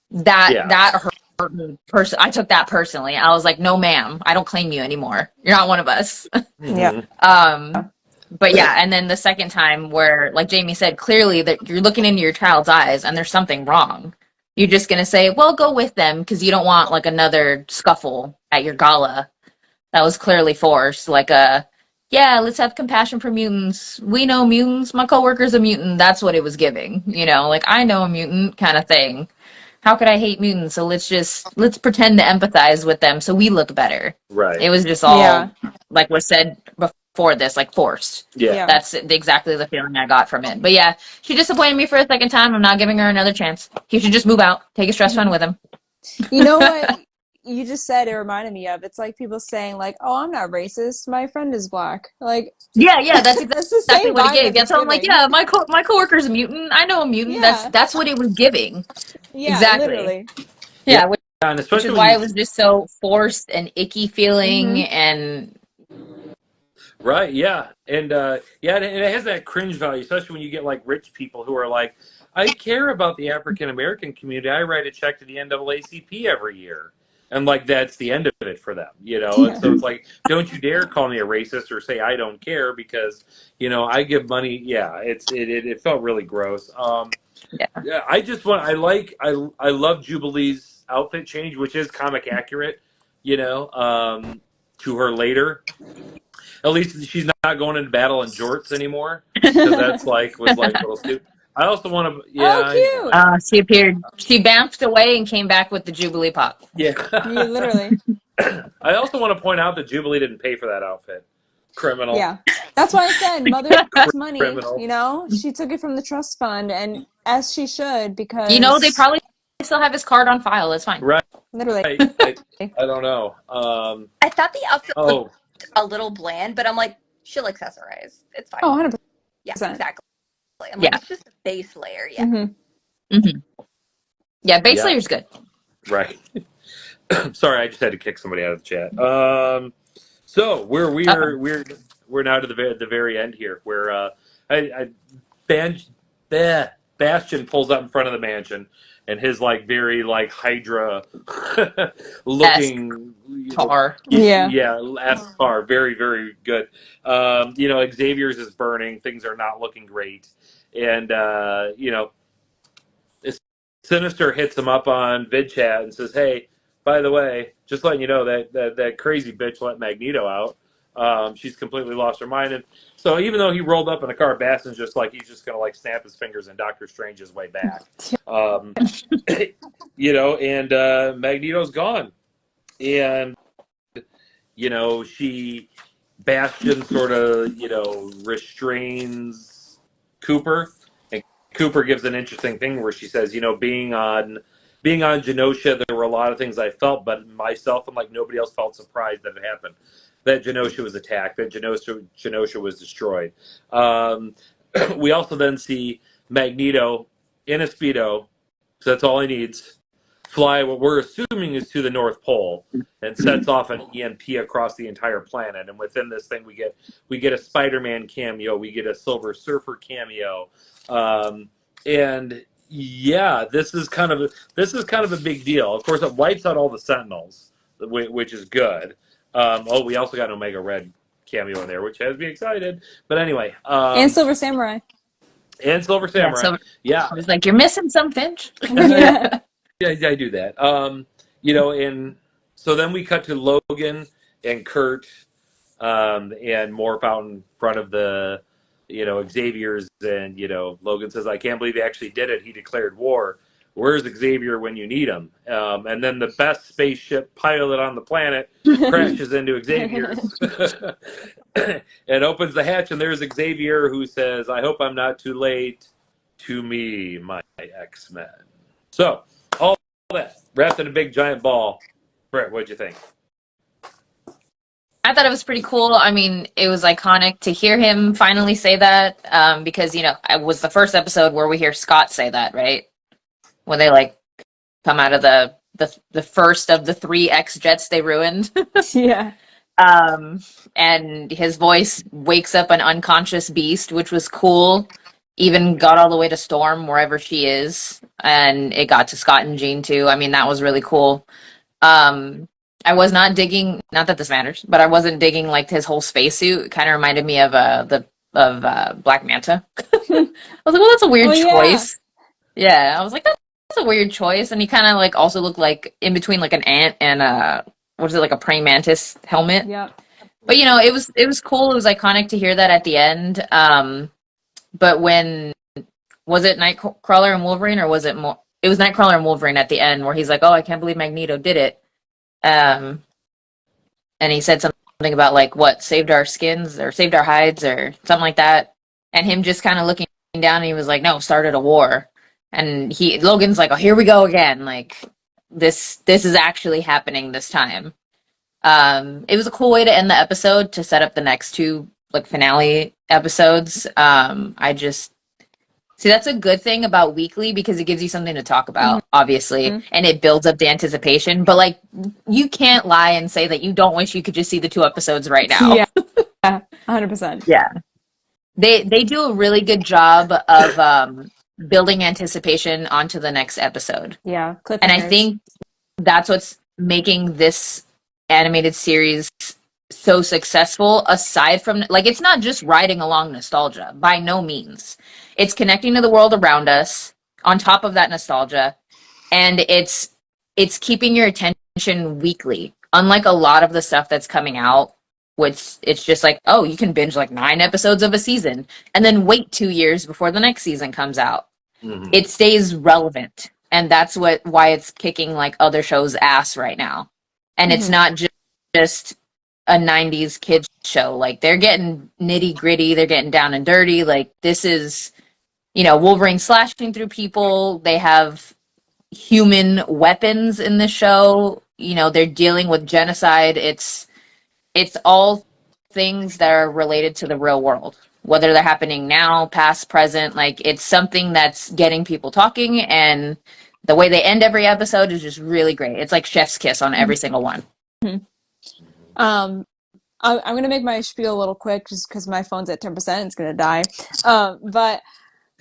That hurt me. I took that personally. I was like, no, ma'am, I don't claim you anymore. You're not one of us. Yeah. But yeah, and then the second time where, like Jamie said, clearly that you're looking into your child's eyes and there's something wrong. You're just going to say, well, go with them because you don't want like another scuffle at your gala. That was clearly forced. Like yeah, let's have compassion for mutants. We know mutants. My coworker's a mutant. That's what it was giving. You know, like I know a mutant kind of thing. How could I hate mutants? So let's pretend to empathize with them so we look better. Right. It was just all, like was said before this, like forced. Yeah. That's exactly the feeling I got from it. But yeah, she disappointed me for a second time. I'm not giving her another chance. He should just move out, take a stress fund with him. You know what you just said, it reminded me of? It's like people saying like, oh, I'm not racist, my friend is black. Like, yeah, that's the exactly same what it vibe gave. that So I'm like, giving. yeah, my coworker's a mutant. I know a mutant. Yeah. That's what it was giving. Yeah, Exactly. literally. Yeah, and which especially is why it was just so forced and icky feeling and right, yeah. And and it has that cringe value, especially when you get like rich people who are like, I care about the African American community. I write a check to the NAACP every year. And like that's the end of it for them, you know. And so it's like, don't you dare call me a racist or say I don't care because, you know, I give money. Yeah, it felt really gross. Yeah, I love Jubilee's outfit change, which is comic accurate, you know, to her later. At least she's not going into battle in jorts anymore because that's was like a little stupid. I also want to, yeah. Oh, cute. she appeared. She bounced away and came back with the Jubilee pop. Yeah. You literally. I also want to point out that Jubilee didn't pay for that outfit. Criminal. Yeah. That's why I said mother's money, Criminal. you know? She took it from the trust fund, and as she should, because... You know, they probably still have his card on file. It's fine. Right. Literally. I don't know. I thought the outfit looked a little bland, but I'm like, she'll accessorize. It's fine. Oh, 100%. Yeah, exactly. I'm like, it's just a base layer. Yeah. Yeah, base layer's good. Right. Sorry, I just had to kick somebody out of the chat. So we're now to the very end here, where Bastion pulls up in front of the mansion, and his like very like Hydra looking car. car, very very good. You know, Xavier's is burning. Things are not looking great, and you know, Sinister hits him up on VidChat and says, "Hey, by the way, just letting you know that crazy bitch let Magneto out. She's completely lost her mind." And so even though he rolled up in a car, Bastion's just like he's just gonna like snap his fingers and Doctor Strange's way back. Um, and Magneto's gone, and Bastion sort of restrains Cooper, and Cooper gives an interesting thing where she says, being on Genosha, there were a lot of things I felt, but myself and like nobody else felt surprised that it happened, that Genosha was attacked, that Genosha was destroyed. We also then see Magneto in a Speedo, so that's all he needs, fly what we're assuming is to the North Pole, and sets off an EMP across the entire planet. And within this thing, we get a Spider-Man cameo, we get a Silver Surfer cameo, and yeah, this is kind of a big deal. Of course, it wipes out all the Sentinels, which is good. We also got an Omega Red cameo in there, which has me excited. But anyway, And Silver Samurai. and Silver Samurai, so yeah. I was like, you're missing some, Finch. Yeah. Yeah, I do that. And so then we cut to Logan and Kurt, and Morph out in front of the, Xavier's, and Logan says, "I can't believe he actually did it. He declared war. Where's Xavier when you need him?" And then the best spaceship pilot on the planet crashes into Xavier's, and opens the hatch, and there's Xavier, who says, "I hope I'm not too late. To me, my X-Men." So all that wrapped in a big giant ball. Britt, what'd you think? I thought it was pretty cool. I mean, it was iconic to hear him finally say that, because it was the first episode where we hear Scott say that, right? When they like come out of the first of the 3 X jets they ruined. Yeah. And his voice wakes up an unconscious Beast, which was cool. Even got all the way to Storm, wherever she is, and it got to Scott and Jean too. I mean, that was really cool. I was not digging, not that this matters, but I wasn't digging like his whole spacesuit. It kind of reminded me of Black Manta. I was like, well, that's a weird choice. Yeah, I was like, that's a weird choice. And he kind of like also looked like in between like an ant and what is it, like a praying mantis helmet. Yeah. But it was cool. It was iconic to hear that at the end. But when was it Nightcrawler and Wolverine, or was it more? It was Nightcrawler and Wolverine at the end, where he's like, "Oh, I can't believe Magneto did it," and he said something about like what saved our skins or saved our hides or something like that, and him just kind of looking down, and he was like, "No, started a war," and Logan's like, "Oh, here we go again! Like this is actually happening this time." It was a cool way to end the episode to set up the next 2 like finale episodes. I just see that's a good thing about weekly, because it gives you something to talk about, obviously, and it builds up the anticipation. But like, you can't lie and say that you don't wish you could just see the 2 episodes right now. Yeah, 100%. Yeah, they do a really good job of building anticipation onto the next episode. Yeah, and I think that's what's making this animated series so successful, aside from like, it's not just riding along nostalgia, by no means. It's connecting to the world around us on top of that nostalgia, and it's keeping your attention weekly, unlike a lot of the stuff that's coming out, which it's just like, oh, you can binge like 9 episodes of a season and then wait 2 years before the next season comes out. It stays relevant, and that's why it's kicking like other shows' ass right now. And it's not just a 90s kids show. Like, they're getting nitty gritty, they're getting down and dirty. Like, this is, Wolverine slashing through people. They have human weapons in the show. They're dealing with genocide. It's all things that are related to the real world, whether they're happening now, past, present. Like, it's something that's getting people talking, and the way they end every episode is just really great. It's like chef's kiss on every single one. I'm going to make my spiel a little quick just because my phone's at 10%. It's going to die. But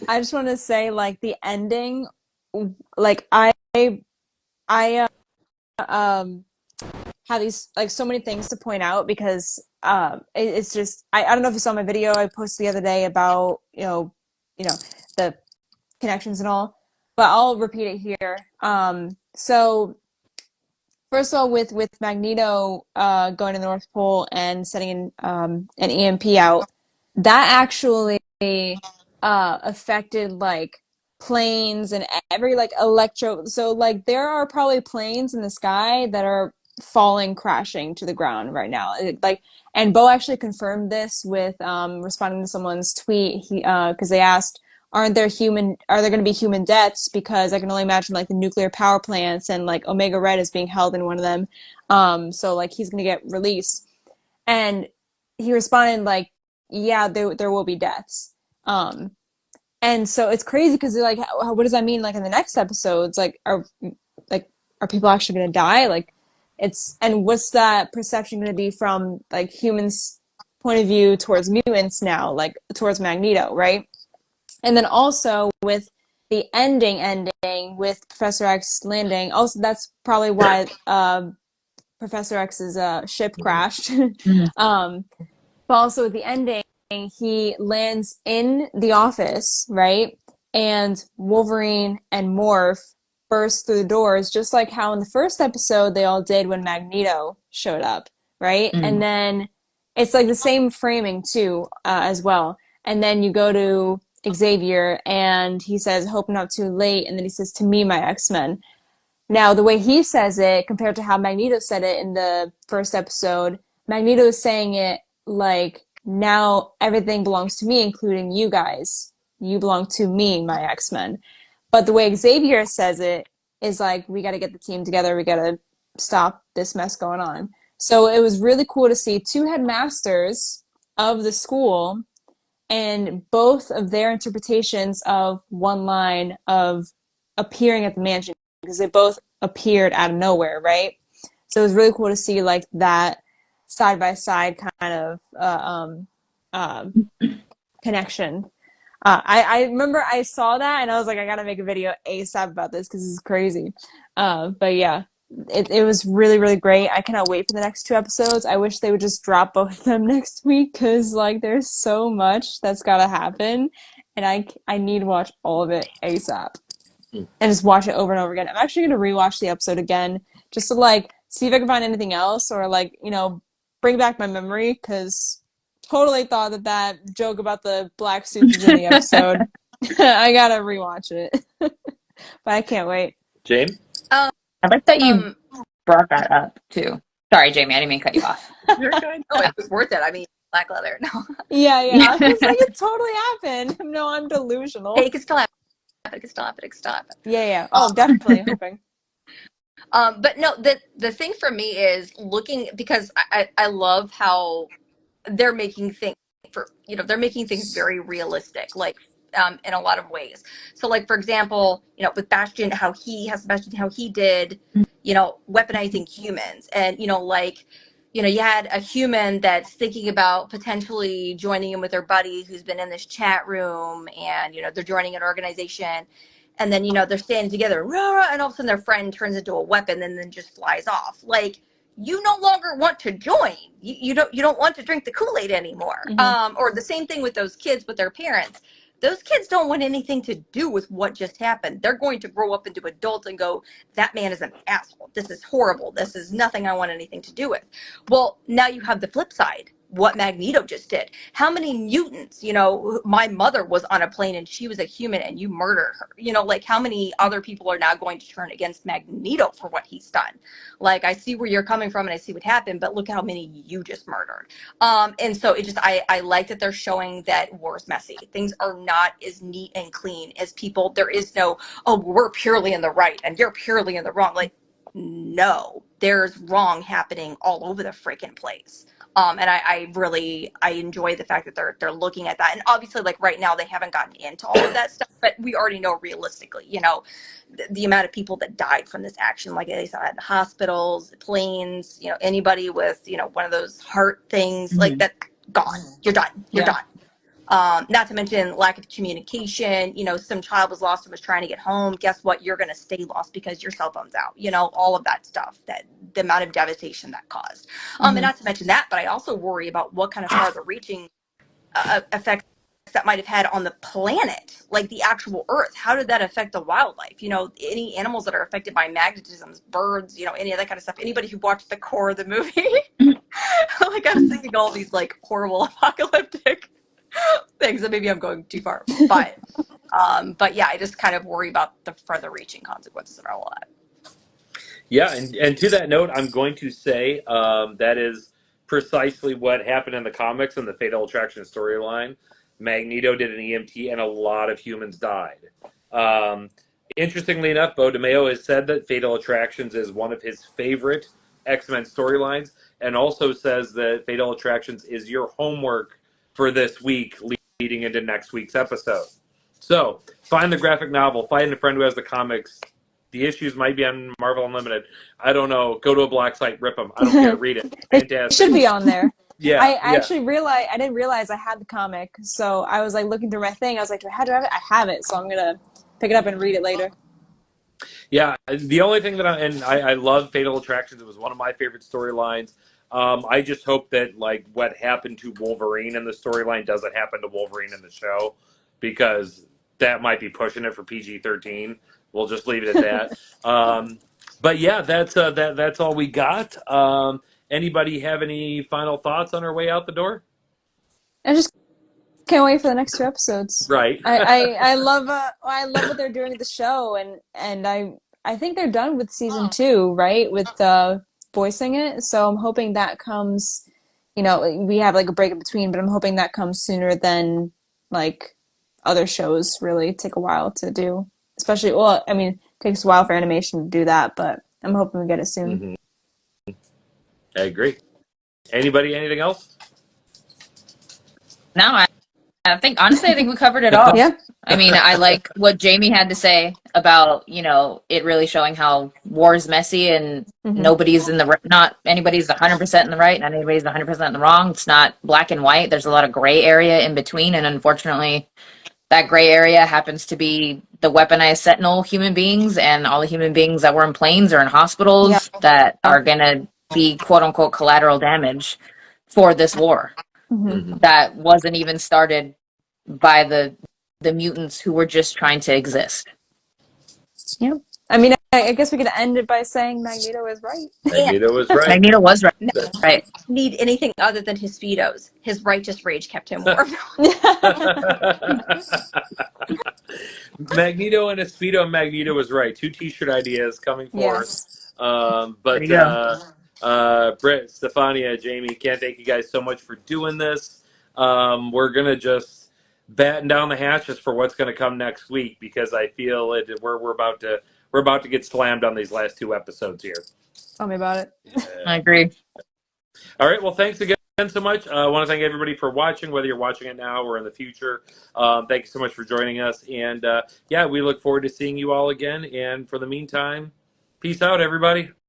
I just want to say, like, the ending, like, I have these, like, so many things to point out, because it's just, I don't know if you saw my video I posted the other day about, the connections and all. but I'll repeat it here. So first of all, with Magneto going to the North Pole and setting an EMP out, that actually affected like planes and every like electro. So like there are probably planes in the sky that are falling, crashing to the ground right now. And Bo actually confirmed this with responding to someone's tweet. He because they asked, are there going to be human deaths? Because I can only imagine like the nuclear power plants, and like Omega Red is being held in one of them. So like he's going to get released. And he responded like, yeah, there will be deaths. And so it's crazy because they're like, what does that mean? Like in the next episodes, are people actually going to die? Like and what's that perception going to be from like humans' point of view towards mutants now, like towards Magneto, right? And then also with the ending with Professor X landing, also that's probably why Professor X's ship crashed. But also with the ending, he lands in the office, right? And Wolverine and Morph burst through the doors, just like how in the first episode they all did when Magneto showed up, right? And then it's like the same framing too, as well. And then you go to Xavier and he says, "Hope not too late." And then he says, "To me, my X-Men." Now, the way he says it compared to how Magneto said it in the first episode, Magneto is saying it like, now everything belongs to me, including you guys. You belong to me, my X-Men. But the way Xavier says it is like, we got to get the team together. We got to stop this mess going on. So it was really cool to see two headmasters of the school and both of their interpretations of one line of appearing at the mansion, because they both appeared out of nowhere, right? So it was really cool to see like that side by side kind of uh, connection. I remember I saw that and I was like, I gotta make a video ASAP about this because it's crazy. But yeah, it was really, really great. I cannot wait for the next two episodes. I wish they would just drop both of them next week because like there's so much that's gotta happen, and I need to watch all of it ASAP and just watch it over and over again. I'm actually gonna rewatch the episode again just to like see if I can find anything else or like bring back my memory because totally thought that joke about the black suits was in the episode. I gotta rewatch it, but I can't wait. James? Um, I like that you brought that up too. Sorry, Jamie, I didn't mean to cut you off. You're good. No, it was worth it. I mean, black leather. No, Yeah, I was like, it totally happened. No, I'm delusional. it could still happen. It could still happen. It could still happen. Yeah. Oh, definitely hoping. But no, the thing for me is looking, because I love how they're making things they're making things very realistic, like in a lot of ways. So like for example, with Sebastian, how he did, weaponizing humans, and you had a human that's thinking about potentially joining in with their buddy who's been in this chat room, and they're joining an organization, and then they're standing together, rah, rah, and all of a sudden their friend turns into a weapon and then just flies off. Like, you no longer want to join. You don't want to drink the Kool-Aid anymore. Or the same thing with those kids with their parents. Those kids don't want anything to do with what just happened. They're going to grow up into adults and go, that man is an asshole. This is horrible. This is nothing I want anything to do with. Well, now you have the flip side. What Magneto just did. How many mutants, my mother was on a plane and she was a human and you murdered her. Like how many other people are now going to turn against Magneto for what he's done? Like, I see where you're coming from and I see what happened, but look how many you just murdered. And so I like that they're showing that war is messy. Things are not as neat and clean as people. There is no, oh, we're purely in the right and you're purely in the wrong. Like, no, there's wrong happening all over the freaking place. And I really enjoy the fact that they're looking at that. And obviously, like right now, they haven't gotten into all of that stuff, but we already know realistically, the amount of people that died from this action, like they saw at the hospitals, planes, anybody with, one of those heart things, like that, gone. You're done. You're done. Not to mention lack of communication. Some child was lost and was trying to get home. Guess what? You're going to stay lost because your cell phone's out. All of that stuff, that the amount of devastation that caused. And not to mention that, but I also worry about what kind of farther reaching effects that might have had on the planet, like the actual Earth. How did that affect the wildlife? You know, any animals that are affected by magnetisms, birds, you know, any of that kind of stuff. Anybody who watched the core of the movie, like I was thinking all these like horrible apocalyptic things, and maybe I'm going too far, but yeah, I just kind of worry about the further reaching consequences of all that. Yeah, and to that note, I'm going to say that is precisely what happened in the comics and the Fatal Attraction storyline. Magneto did an EMT, and a lot of humans died. Um, Interestingly enough, Bo DeMeo has said that Fatal Attractions is one of his favorite X-Men storylines, and also says that Fatal Attractions is your homework for this week leading into next week's episode. So, find the graphic novel, find a friend who has the comics. The issues might be on Marvel Unlimited. I don't know. Go to a black site, rip them. I don't care. Read it. It Fantastic. should be on there. Yeah, I yeah. actually realized I didn't realize I had the comic, so I was like looking through my thing. I was like, do I have it? I have it, so I'm gonna pick it up and read it later. Yeah, the only thing that I love Fatal Attractions. It was one of my favorite storylines. I just hope that like what happened to Wolverine in the storyline doesn't happen to Wolverine in the show, because that might be pushing it for PG-13. We'll just leave it at that. But yeah, that's all we got. Anybody have any final thoughts on our way out the door? I just can't wait for the next two episodes. Right. I love what they're doing with the show, and I think they're done with season 2, right? With voicing it. So I'm hoping that comes. You know, we have like a break in between, but I'm hoping that comes sooner than like other shows really take a while to do. Especially, well, I mean, it takes a while for animation to do that, but I'm hoping we get it soon. Mm-hmm. I agree. Anybody? Anything else? No, I think honestly, I think we covered it all. Yeah. I mean, I like what Jamie had to say about, you know, it really showing how war is messy and nobody's in the not anybody's 100% in the right, not anybody's 100% in the wrong. It's not black and white. There's a lot of gray area in between, and unfortunately, that gray area happens to be the weaponized Sentinel human beings and all the human beings that were in planes or in hospitals that are going to be quote unquote collateral damage for this war that wasn't even started by the mutants who were just trying to exist. Yep. I mean, I guess we could end it by saying Magneto is right. Magneto was right. Magneto was right. Right. Need anything other than his speedos. His righteous rage kept him warm. Magneto and a Speedo, and Magneto was right. 2 T-shirt ideas coming forth. Yes. But There you go. Britt, Stefania, Jamie, can't thank you guys so much for doing this. We're gonna just batten down the hatches for what's gonna come next week, because I feel we're about to get slammed on these last 2 episodes here. Tell me about it. I agree. All right. Well, thanks again so much. I want to thank everybody for watching, whether you're watching it now or in the future. Thank you so much for joining us. And yeah, we look forward to seeing you all again. And for the meantime, peace out, everybody.